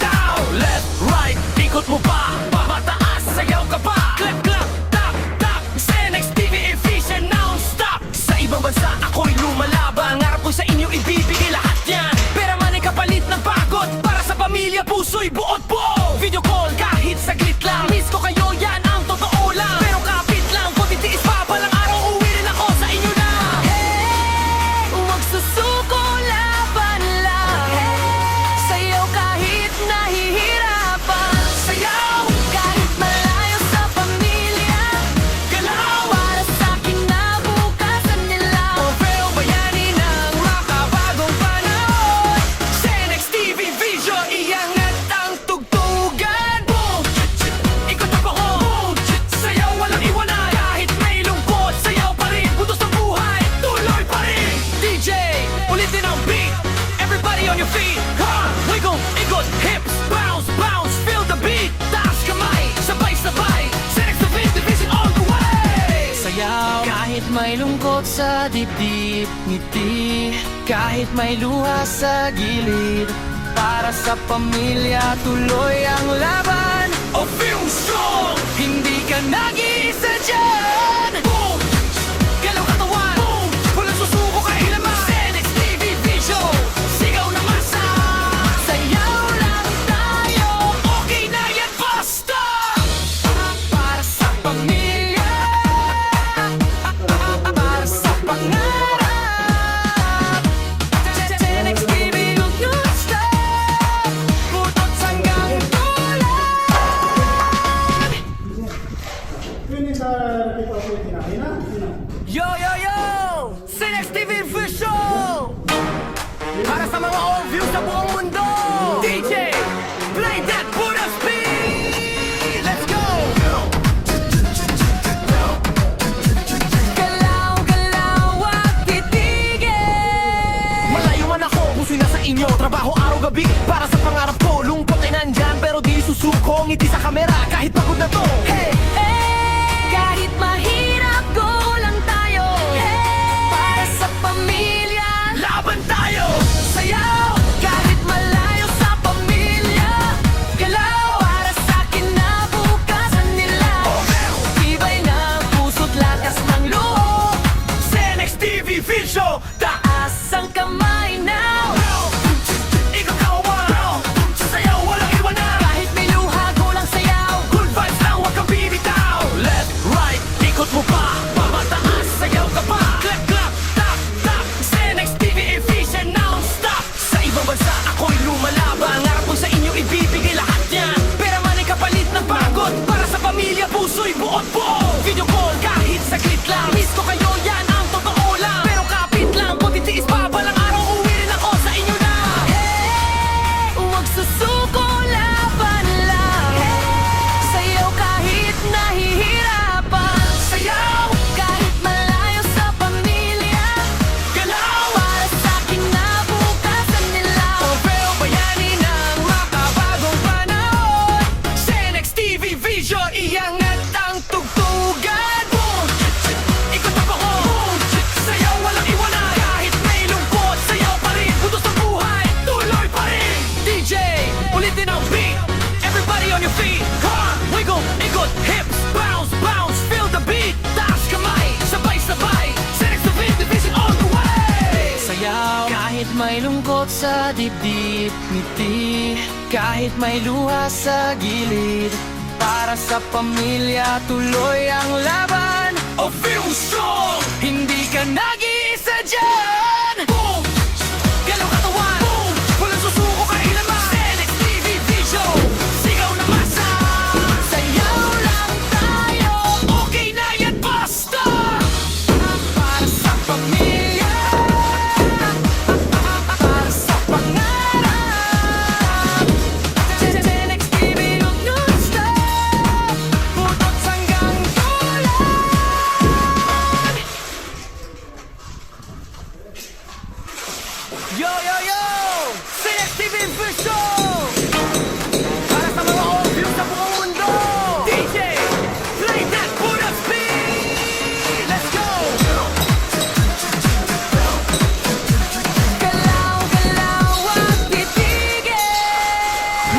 B: Kahit may lungkot sa dibdib, ngiti. Kahit may luha sa gilid, para sa pamilya tuloy ang laban. O feel strong, hindi ka nag-iisa dyan. Boom! Galaw katawan, boom! Walang susuko kailanman. Senex TV Vision, sigaw na masa. Sayaw lang tayo, okay na yan, basta. Para sa pamilya, para sa pangarap. Senex TV, huwag nyo stop. Putot hanggang dulo.
D: Yun yung sa nakita ko yung kinain na.
B: Yo, yo, yo! Senex TV Official! Para sa mga all-views sa buong mundo! DJ, play that Buddha speed! Let's go! Galaw, galaw at titigil! Malayo man ako, puso'y nasa inyo. Trabaho araw-gabi para sa pangarap ko. Lungkot ay nandyan pero di susuko. Ngiti sa kamera kahit pagod na to. Hey! Kahit mahirap, go lang tayo. Para sa pamilya, laban tayo. Sayaw, kahit malayo sa pamilya. Galaw, para sa kinabukasan nila. Tibay ng puso't lakas ng loob. Senex TV Vision, taas ang kamay now. Ikaw kawan, sayaw walang iwanan. Kahit may luha, go lang sayaw. Good vibes lang, huwag kang bibitaw. Left, right, ikot mo pa. Pamataas, sayaw ka pa. Clap, clap, tap, tap. Senex TV Vision, non-stop. Sa ibang bansa, ako'y lumalaban. Ngarap ko sa inyo, ibibigay lahat yan. Pera man ay kapalit ng pagod. Para sa pamilya, puso'y buot buo. Video call, kahit saglit lang. Miss ko kayo, yan ang totoo lang. Pero kapit lang, kung titiis pa balang araw, uwi rin ako sa inyo na. Hey, huwag susuko, laban lang. Sayaw kahit nahihirapan. Sayaw kahit malayo sa pamilya. Galaw para sa kinabukasan nila. Trofeo bayani ng makabagong panahon. Senex TV Vision, iangat ang tugtugan. Boom! Ikot ako, boom! Sayaw walang iwanan. Kahit may lungkot, sayaw pa rin. Putos ng buhay, tuloy pa rin. DJ, ulitin ang beat. Everybody on your feet. Come on, wiggle, ikot, hips, bounce, bounce. Feel the beat. Taas kamay, sabay-sabay. Senex TV Vision all the way. Sayaw, kahit may lungkot sa dibdib, ngiti. Kahit may luha sa gilid, para sa pamilya tuloy ang laban. O feel strong, hindi ka nag-iisa dyan. Boom! Galaw katawan, boom! Walang susuko kailanman. Senex TV Vision, sigaw na masa. Sayaw lang tayo, okay na yan, basta. Para sa pamilya, para sa pangarap. Senex TV, huwag nyo stop. Putot hanggang dulo. Yo, yo, yo! Senex TV Vision! Para sa mga all-views sa buong mundo! DJ, play that Buddha speed! Let's go! Galaw, galaw at titigil!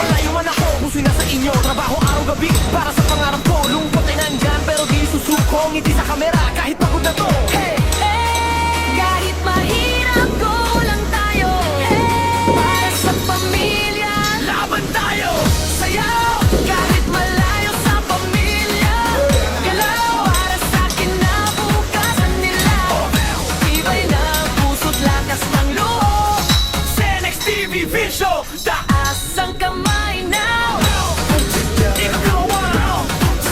B: Malayo man ako, puso'y nasa inyo. Trabaho araw-gabi para sa pangarap ko. Lungkot ay nandyan pero di susuko. Ngiti sa kamera kahit pagod na to. Hey! Kahit mahirap, go lang tayo. Para sa pamilya, laban tayo. Sayaw, kahit malayo sa pamilya. Galaw, para sa kinabukasan nila. Tibay ng puso't lakas ng loob. Senex TV Vision, taas ang kamay now. Ikaw kawan,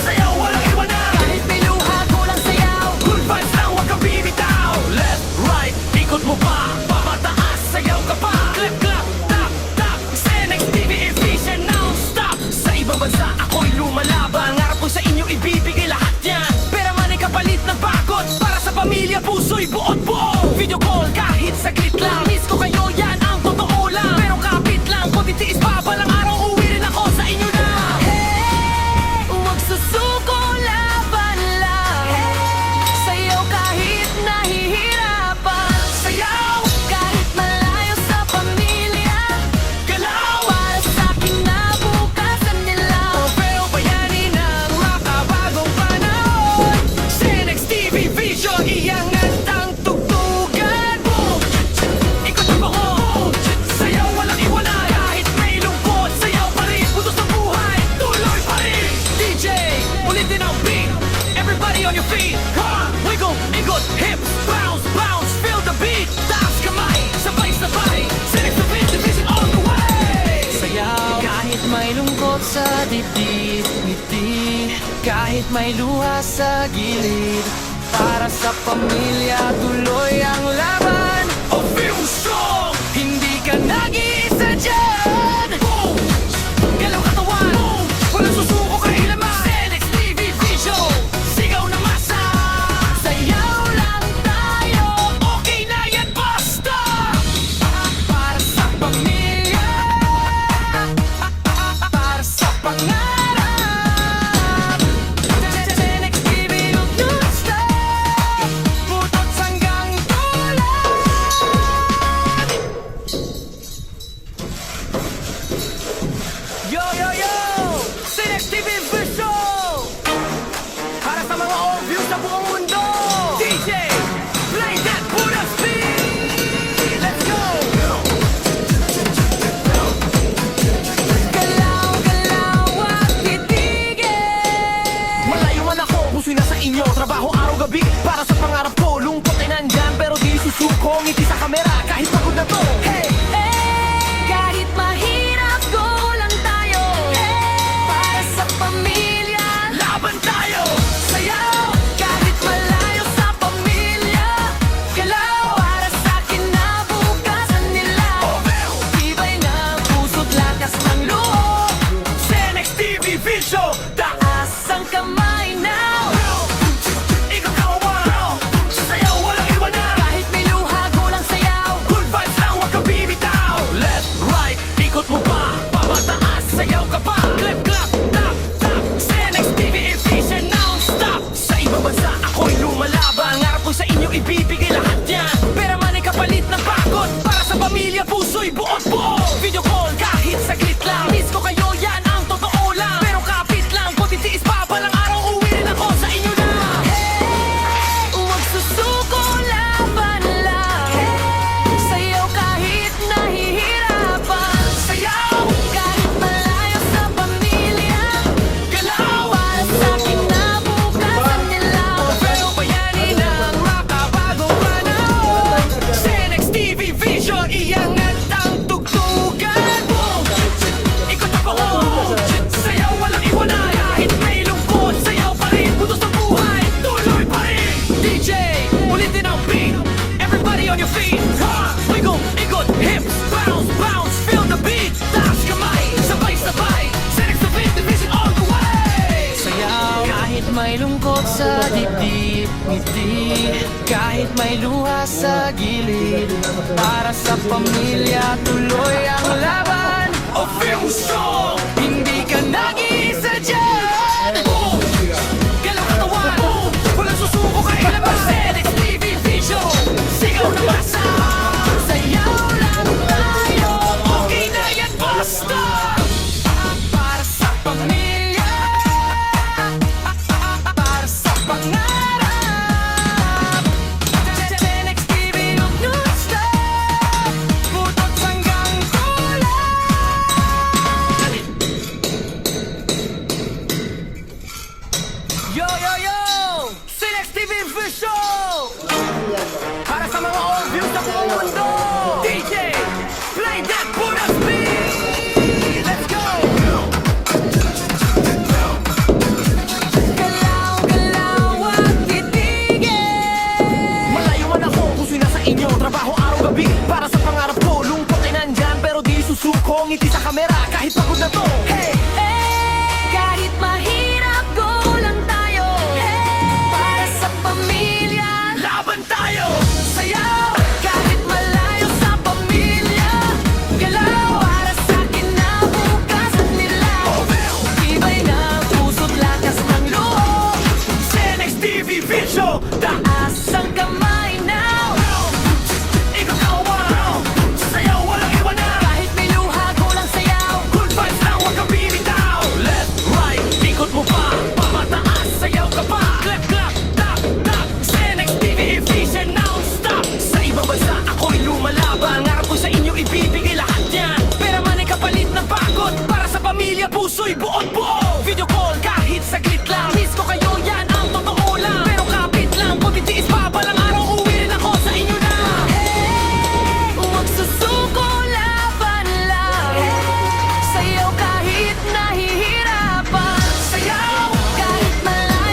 B: sayaw walang iwanan. Kahit may luha, go lang sayaw. Good vibes lang, huwag kang bibitaw. Left, right, ikot mo pa. Pamataas, sayaw ka pa. Clap, clap, tap, tap. Senex TV Vision, non-stop. Sa ibang bansa, ako'y lumalaban. Ngarap ko sa inyo, ibibigay lahat yan. Pera man ay kapalit ng pagod. Para sa pamilya, puso'y buot buo. Video call, kahit saglit lang. Miss ko kayo, yan ang totoo lang. Pero kapit lang, kung titiis pa balang araw, uwi rin ako sa inyo na. Hey, huwag susuko, laban lang. Sayaw kahit Kahit may luha sa gilid, para sa pamilya tuloy ang laban. O feel strong, hindi ka nag-iisa dyan. Boom! Galaw katawan, boom! Walang susuko kailaman. Senex TV Vision, sigaw na masa. Sayaw lang tayo, okay na yan basta. Para sa pamilya, para sa pangarap. Senex TV non-stop, putot hanggang dulo. Yo, yo, yo! Senex TV Vision! Para sa mga all views sa buong mundo! DJ, play that Buddha speed! Let's go! Galaw, galaw at titigil! Malayo man ako, puso'y nasa inyo. Trabaho araw-gabi para sa pangarap ko. Lungkot ay nandyan pero di susuko. Ngiti sa kamera kahit pagod na to. Hey!
C: Kahit mahirap, go lang tayo. Para sa pamilya,
B: Laban tayo!
C: sayaw. Kahit malayo sa pamilya, galaw. Para sa kinabukasan nila, tibay ng puso't lakas ng loob.
B: Senex TV Vision!
C: Taas ang kamay now.
B: Ikaw kawawa! Sayaw walang iwanan!
C: Kahit may luha, go lang sayaw.
B: Good vibes lang, huwag kang bibitaw. Left, right, ikot mo pa. Pabataas, sayaw ka pa. Clap, clap, tap, tap. Senex TV Vision non-stop. Sa ibang bansa, ako'y lumalaban. Ngarap ko sa inyo, ibibigay lahat yan. Pera man ay kapalit ng pagod. Para sa pamilya, puso'y buot-buo. Video call, kahit saglit lang. Miss ko kayo, yan ang totoo lang. Pero kapit lang, kung titiis pa palang araw, uwi rin ako sa inyo na.
C: Huwag susuko, laban lang. Sayaw kahit nahihirapan.
B: Sayaw!
C: Kahit malayo sa pamilya,
B: Galaw!
C: para sa kinabukasan nila.
B: Pero bayani ng makabagong panahon. Senex TV Vision, iangat ang tugtugan. Boom! Ikot ako, sayaw walang iwanan. Kahit may lungkot, sayaw pa rin. Putos ng buhay, tuloy pa rin. DJ, ulitin ang beat. Everybody on your feet. Wiggle, ikot, hips, bounce, bounce. Feel the beat. Taas kamay, sabay-sabay. Senex TV Vision all the way. Sayaw kahit may lungkot sa dibdib. Ngiti kahit may luha sa gilid. Para sa pamilya tuloy ang laban. O feel strong, hindi ka nag-iisa dyan. Boom! Galaw katawan, boom! Walang susuko kailaman. Senex TV Vision, sigaw na masa. Sayaw lang tayo, okay na yan basta. Para sa pamilya, para sa pangarap. Senex TV non-stop, putot hanggang dulo. Yo, yo, yo! Senex TV Vision! Para sa mga all views sa buong mundo! DJ, play that Buddha speed! Let's go!
C: Galaw, galaw at titigil.
B: Malayo man ako, puso'y nasa inyo. Trabaho araw-gabi para sa pangarap ko. Lungkot ay nandyan pero di susuko. Ngiti sa kamera kahit pagod na to. Hey!
C: Kahit mahirap, go lang tayo. Para sa pamilya,
B: Laban tayo!
C: sayaw. Kahit malayo sa pamilya, galaw. Para sa kinabukasan nila, tibay ng puso't lakas ng loob.
B: Senex TV Vision!
C: Taas ang kamay now.
B: Ikaw kawawa! Sayaw walang iwanan!
C: Kahit may luha, go lang sayaw.
B: Good vibes lang, huwag kang bibitaw. Left, right, ikot mo pa. Pamataas, sayaw ka pa. Clap, clap, tap, tap. Senex TV Vision non-stop. Sa ibang bansa, ako'y lumalaban. Ngarap ko sa inyo, ibibigay lahat yan. Pera man ay kapalit ng pagod. Para sa pamilya, puso'y buot-buo. Video call, kahit saglit lang. Miss ko kayo, yan ang totoo lang. Pero kapit lang, kung titiis pa palang araw, uwi rin ako sa inyo na.
C: Huwag susuko, laban lang. Sayaw kahit nahihirapan.
B: Sayaw!
C: Kahit malayo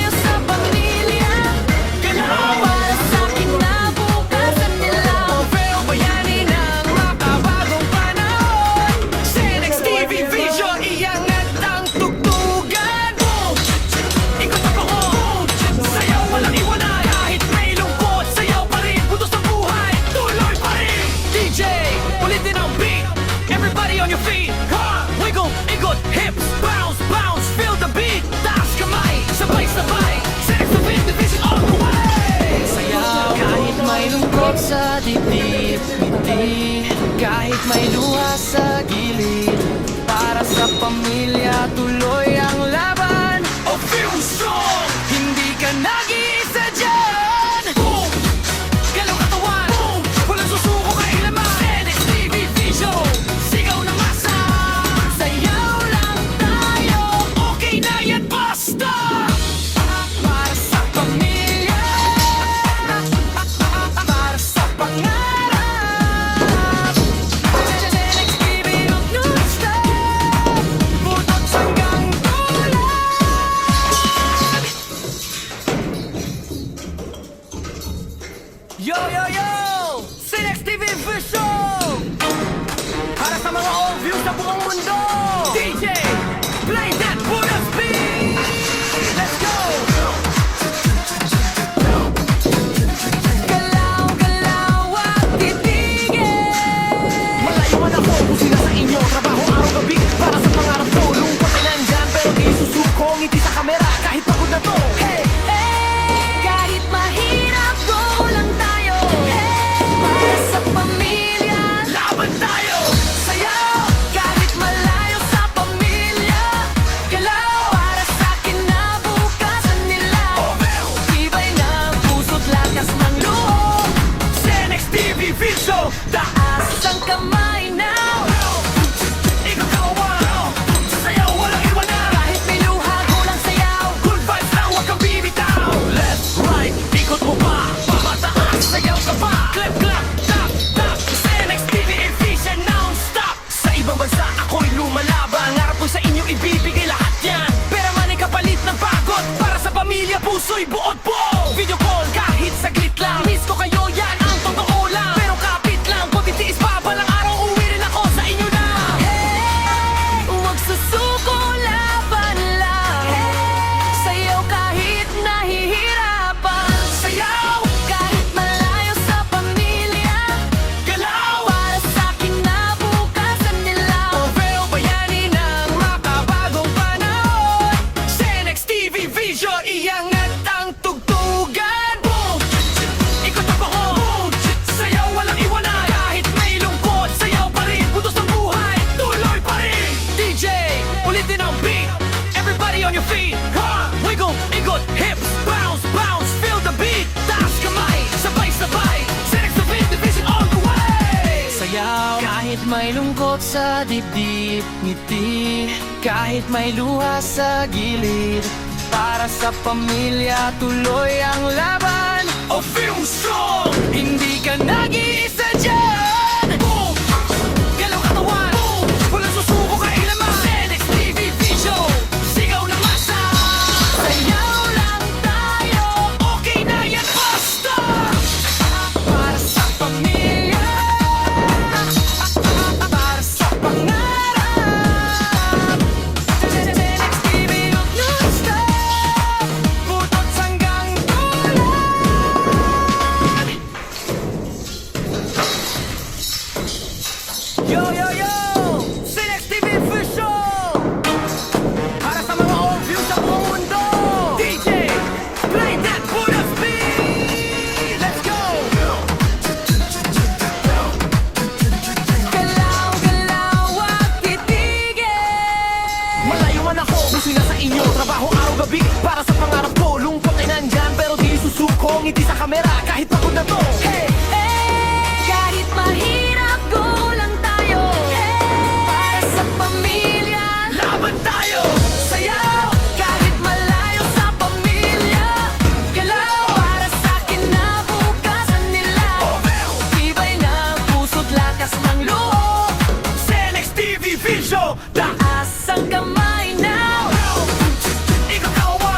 B: lungkot sa dibdib, ngiti kahit may luha sa gilid. Para sa pamilya, tuloy ang laban. O film song, hindi ka nag-iisa dyan. Boom! Galaw katawan, boom! Walang susuko kailaman. NXTV Vision, sigaw na masa. Sayaw lang tayo, okay na yan, basta. Para sa pamilya, para sa pangarap. NXTV non-stop, butot hanggang dulan. Yo, yo, yo! Sinex TV Vision! Para sa mga old views sa buong mundo! DJ, play that Buddha's beat! Let's go! Galaw, galaw at titigil! Malayo man ako kung sila sa inyo. Trabaho araw-gabi para sa pangarap ko. Lungkot ay nandyan pero di susuko. Ngiti sa kamera kahit pagod na to. Hey!
C: Kahit mahirap, go lang tayo. Para sa pamilya,
B: Laban tayo!
C: sayaw. Kahit malayo sa pamilya, galaw. Para sa kinabukasan nila, tibay ng puso't lakas ng loob.
B: Sinex TV Vision!
C: Taas ang kamay now.
B: Ikaw kawawa! Sasayaw, walang iwanan!
C: Kahit may luha, go lang sayaw.
B: Good vibes lang, huwag kang bibitaw. Left, right, ikot mo pa. Pamataas, sayaw ka pa. Clap, clap, tap, tap. Sinex TV Vision non-stop. Sa ibang bansa, ako'y lumalaban. Harap ko sa inyo, ibibigay lahat yan. Pera man ay kapalit ng pagod. Para sa pamilya, puso'y buod po. Video call, kahit saglit lang. Miss ko kayo, yan ang totoo lang. Pero kapit lang, kung titiis pa, balang araw uwi rin ako sa inyo na.
C: Huwag susuko, laban lang. Sayaw kahit nahihirapan.
B: Sayaw,
C: Kahit malayo sa pamilya,
B: galaw.
C: para sa kinabukasan nila.
B: Pero bayani ng makabagong panahon. Sinex TV Vision, iangat ang tugtugan. Boom! Ikot ang bako. Boom! Sayaw, walang iwanan. Kahit may lungkot, sayaw pa rin. Putos ng buhay, tuloy pa rin. DJ, ulitin ang beat. Everybody on your feet. Ha! Wiggle, ikot, hips, bounce, bounce. Feel the beat. Taas kamay, sabay-sabay. Sinex TV Vision all the way. Sayaw, kahit may lungkot sa dibdib, ngiti kahit may luha sa gilid. Para sa pamilya, tuloy ang laban. O film strong, hindi ka nag-iisa dyan. Boom! Galaw katawan, boom! Walang susuko kailaman. Sinex TV Vision, sigaw na masa.
C: Sayaw lang tayo.
B: Okay na yan, basta. Para sa pamilya, para sa pangarap. Sinex TV non-stop, butot hanggang dulan. Yo, yo, yo! Sinex TV Vision! Para sa mga old views sa buong mundo. DJ, play that Buddha's beat. Let's go!
C: Galaw, galaw at titigil.
B: Malayo man ako kung sila sa inyo. Trabaho araw-gabi para sa pangarap ko. Lungkot ay nandyan pero di susuko. Ngiti sa kamera kahit pagod na to. Hey!
C: Kahit mahirap, go lang tayo. Para sa pamilya,
B: Laban tayo!
C: sayaw. Kahit malayo sa pamilya, galaw. Para sa kinabukasan nila, tibay ng puso't lakas ng loob.
B: Sinex TV Vision!
C: Taas ang kamay now.
B: Ikaw kawawa!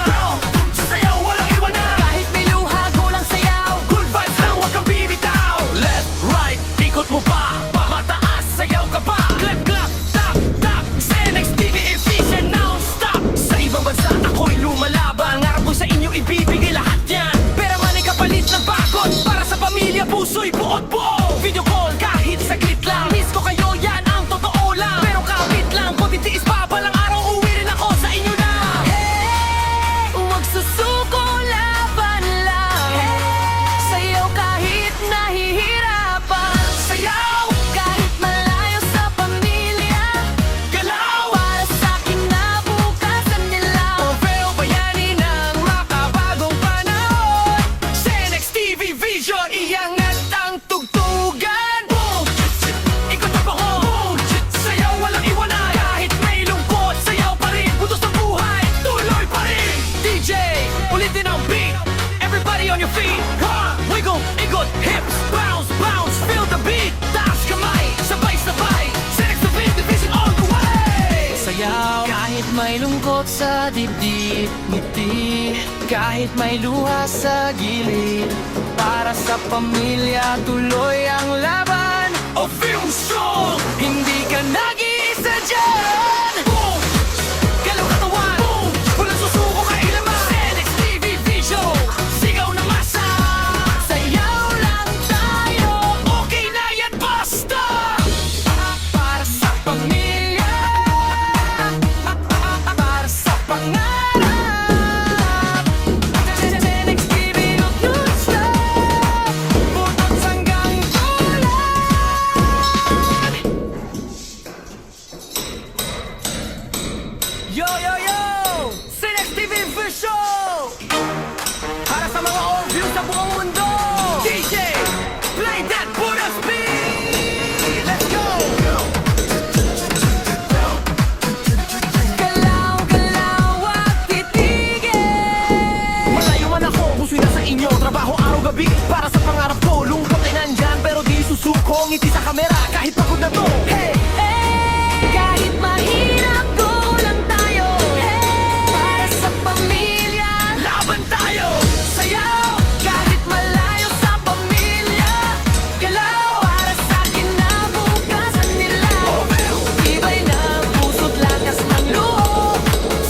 B: Sasayaw, walang iwanan.
C: Kahit may luha, go lang sayaw.
B: Good vibes lang, huwag kang bibitaw. Left, right, ikot mo pa. Pamataas, sayaw ka pa. Clap, clap, tap, tap. Sinex TV Vision non-stop. Sa ibang bansa, ako'y lumalaban. Harap ko sa inyo, ibibigay lahat yan. Pera man ay kapalit ng pagod. Para sa pamilya, puso'y buod buo. Video call, kahit saglit lang. Miss ko kayo, yan ang totoo lang. Pero kapit lang, kung titiis pa, balang araw uwi rin ako sa inyo na.
C: Huwag susuko, laban lang. Sayaw kahit nahihirapan.
B: lungkot sa dibdib, ngiti kahit may luha sa gilid. Para sa pamilya, tuloy ang laban. O film strong, hindi ka nag-iisa dyan. Boom! Galaw katawan, boom! Walang susuko kailaman. Senex TV Vision, sigaw na masa. Sayaw lang tayo, okay na yan, basta. Para sa pamilya, para sa pangarap. Senex TV, non-stop, butot hanggang dulo. Yo, yo, yo! Senex TV Vision! Para sa mga old views sa buong mundo! DJ, play that Buddha speed! Let's go! Galaw, galaw at titigil. Malayo man ako, puso'y nasa inyo. Trabaho araw-gabi para sa pangarap ko. Lungkot ay nandyan pero di susuko. Ngiti sa kamera kahit pagod na to. Hey! Kahit mahirap, go lang tayo. Para sa pamilya, laban tayo. Sayaw, kahit malayo sa pamilya. Galaw, para sa kinabukasan nila. Iba'y ng puso't lakas ng loob.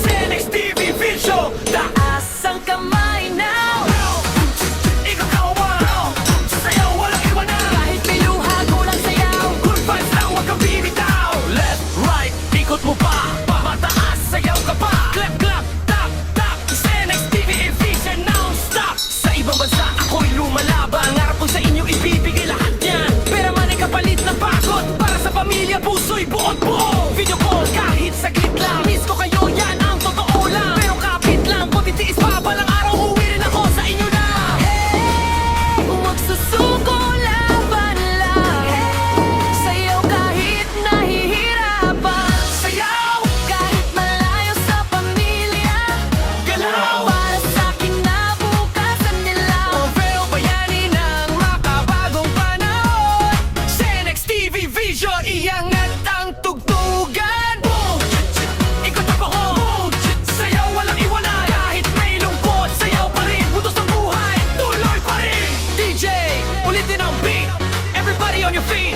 B: Senex TV Vision, taas ang kamay now. Ikaw kawan, sayaw walang iwanan. Kahit may luha, kulang sayaw. Good vibes lang, huwag kang bibitaw. Left, right, ikot mo pa. Pamataas, sayaw ka pa. Clap, clap, tap, tap. Senex TV Vision, non-stop. Sa ibang bansa, ako'y lumalaban. Ngarap ko sa inyo, ibibigay lahat yan. Pera man ay kapalit ng pagod. Para sa pamilya, puso'y buot buo. Video call, kahit saglit lang. Miss ko kayo, yan ang totoo lang. Pero kapit lang, kung titiis pa balang araw, uwi rin ako sa inyo na. Huwag susuko, laban lang. Sayaw kahit nahihirapan. Sayaw kahit malayo sa pamilya. Galaw para sa kinabukasan nila. Pero bayani ng makabagong panahon. Senex TV Vision, iangat ang tugtugan. Boom! Ikot ang pahon. Sayaw walang iwanan. Kahit may lungkot, sayaw pa rin. Butos ng buhay, tuloy pa rin. DJ, ulitin ang beat. Everybody on your feet.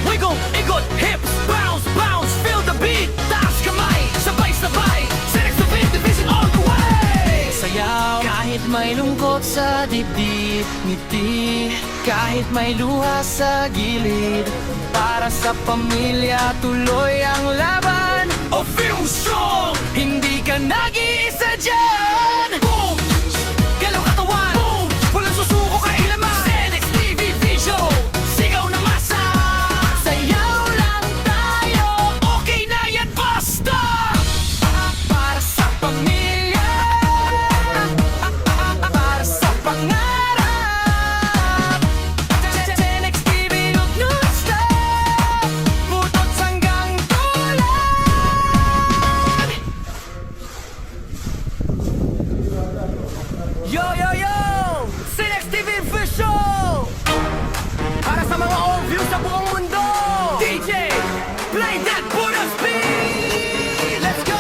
B: Wiggle, ikot, hips, bounce, bounce. Feel the beat. Taas kamay, sabay-sabay. Senex TV Division all the way. Sayaw, kahit may lungkot sa dibdib, ngiti kahit may luha sa gilid. Para sa pamilya, tuloy ang laban. O film strong, hindi ka nag-iisa dyan. Boom! Galaw katawan, boom! Walang susuko kailaman. Senex TV Vision, sigaw na masa. Sayaw lang tayo, okay na yan, basta. Para sa pamilya, para sa pangarap. Senex TV, non-stop, butot hanggang dulo. Yo, yo, yo! Senex TV Vision! Para sa mga old views sa buong mundo! DJ, play that Buddha speed! Let's go!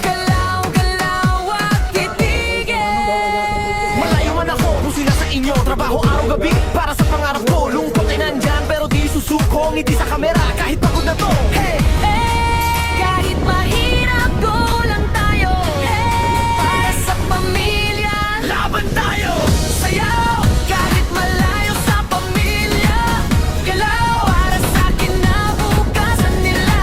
B: Galaw, galaw at titigil. Malayo man ako, puso'y nasa inyo. Trabaho araw-gabi para sa pangarap ko. Lungkot ay nandyan pero di susuko. Ngiti sa kamera kahit pagod na to. Hey! Kahit mahirap, go lang tayo. Para sa pamilya, laban tayo. Sayaw, kahit malayo sa pamilya. Galaw, para sa kinabukasan nila.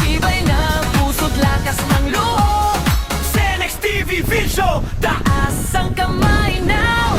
B: Iba'y ng puso't lakas ng loob. Senex TV Vision, taas ang kamay now.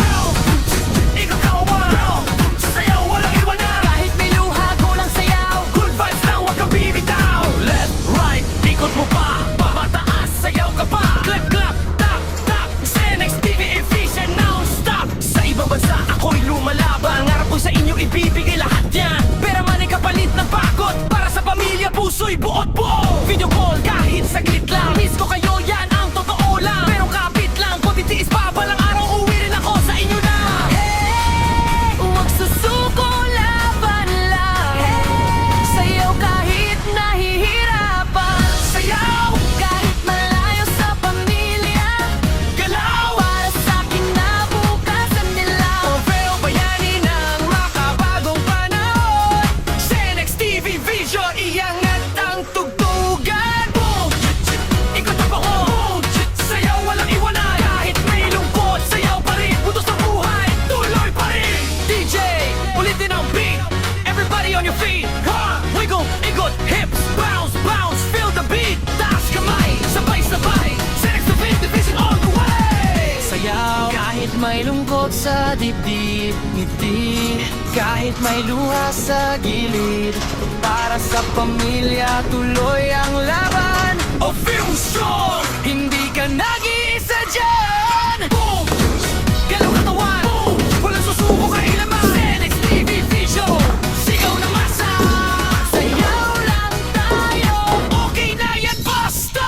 B: Ikaw kawan, sayaw walang iwanan. Kahit may luha, kulang sayaw. Good vibes lang, huwag kang bibitaw. Left, right, ikot mo pa. Pamataas, sayaw ka pa. Clap, clap, tap, tap. Senex TV Vision, non-stop. Sa ibang bansa, ako'y lumalaban. Ngarap ko sa inyo, ibibigay lahat yan. Pera man ay kapalit ng pagod. Para sa pamilya, puso'y buot buo. Video call, kahit saglit lang. Miss ko kayo, yan ang totoo lang. Pero kapit lang, kung titiis pa balang araw, uwi rin ako sa inyo na. Huwag susuko, laban lang. Sayaw kahit nahihirapan.
C: may lungkot sa dibdib, ngiti. Kahit may luha sa gilid, para sa pamilya tuloy ang laban.
B: O feel strong.
C: Hindi ka nag-iisa dyan.
B: Boom! Galaw katawan. Boom! Walang susuko kailaman. Senex TV Vision. Sigaw na masa.
C: Sayaw lang tayo,
B: Okay na yan, basta!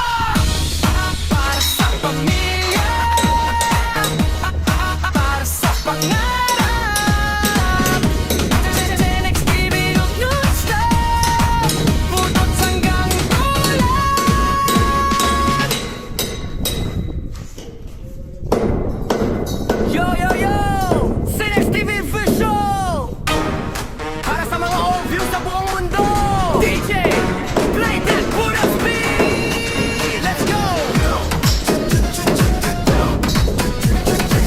C: para sa pamilya, para sa pangarap. Senex TV yung non-stop, putot hanggang dulo.
B: Yo, yo, yo! Senex TV Vision! Para sa mga overview sa buong mundo! DJ, play that for the speed! Let's go!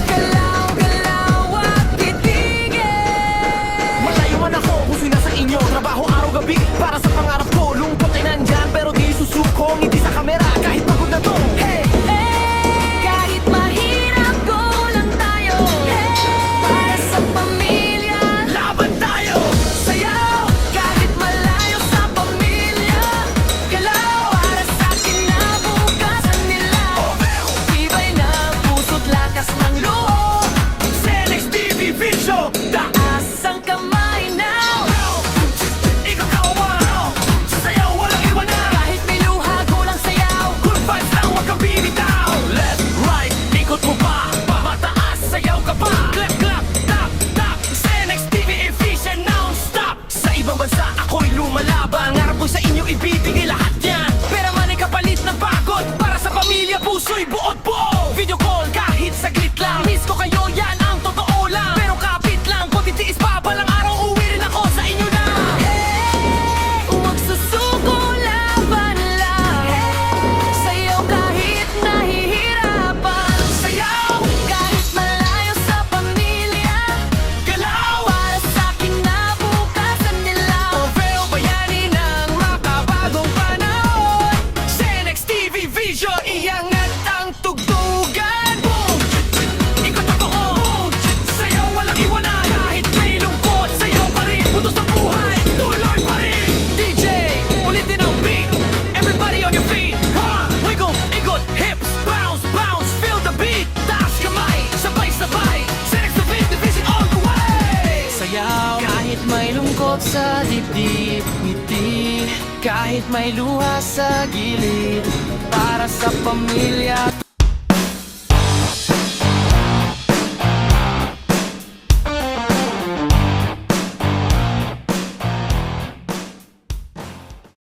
C: Galaw, galaw at titigil.
B: Malayo man ako kung sino sa inyo. Trabaho araw-gabi para sa pangarap ko. Lungkot ay nandyan pero di susuko. Ngiti sa kamera kahit pagod na to. Hey!
C: Kahit mahirap, go lang tayo. Para sa pamilya,
B: Laban tayo!
C: sayaw. Kahit malayo sa pamilya, galaw. Para sa kinabukasan nila, tibay ng puso't lakas ng loob.
B: Senex TV Vision!
C: Taas ang kamay now.
B: Ikaw kawan! Sasayaw walang iwanan!
C: Kahit may luha, go lang sayaw.
B: Good vibes lang, huwag kang bibitaw. Left, right, ikot mo pa. Mataas, sayaw ka pa. Clap, clap, tap, tap. Senex TV efficient, non-stop. Sa ibang bansa, ako'y lumalaban. Ngarap ko sa inyo, ibibigay lahat yan. Pera man ay kapalit ng pagod. Para sa pamilya, puso'y buot po. Video call, kahit saglit lang. Miss ko kayo, yan ang totoo lang. Pero kapit lang, kung titiis pa, balang araw, uwi rin ako sa inyo na.
C: Huwag susuko, laban lang. Sayaw kahit nahihirapan.
B: Sayaw,
C: Kahit malayo sa pamilya,
B: galaw.
C: para sa kinabukasan nila.
B: Orfeo bayani ng makabagong panahon. Senex TV Vision, iangat ang tugtugan. Boom! Ikot ako, boom! Sayaw walang iwanan. Kahit may lungkot, sayaw pa rin. Putos ng buhay, tuloy pa rin. DJ, ulitin ang beat. Everybody on your feet. Ha! Wiggle, ikot, hips, bounce, bounce. Feel the beat. Taas kamay, sabay-sabay. Senex TV Vision all the way.
C: Sayaw kahit may lungkot sa dibdib, ngiti. Kahit may luha sa gilid, para sa pamilya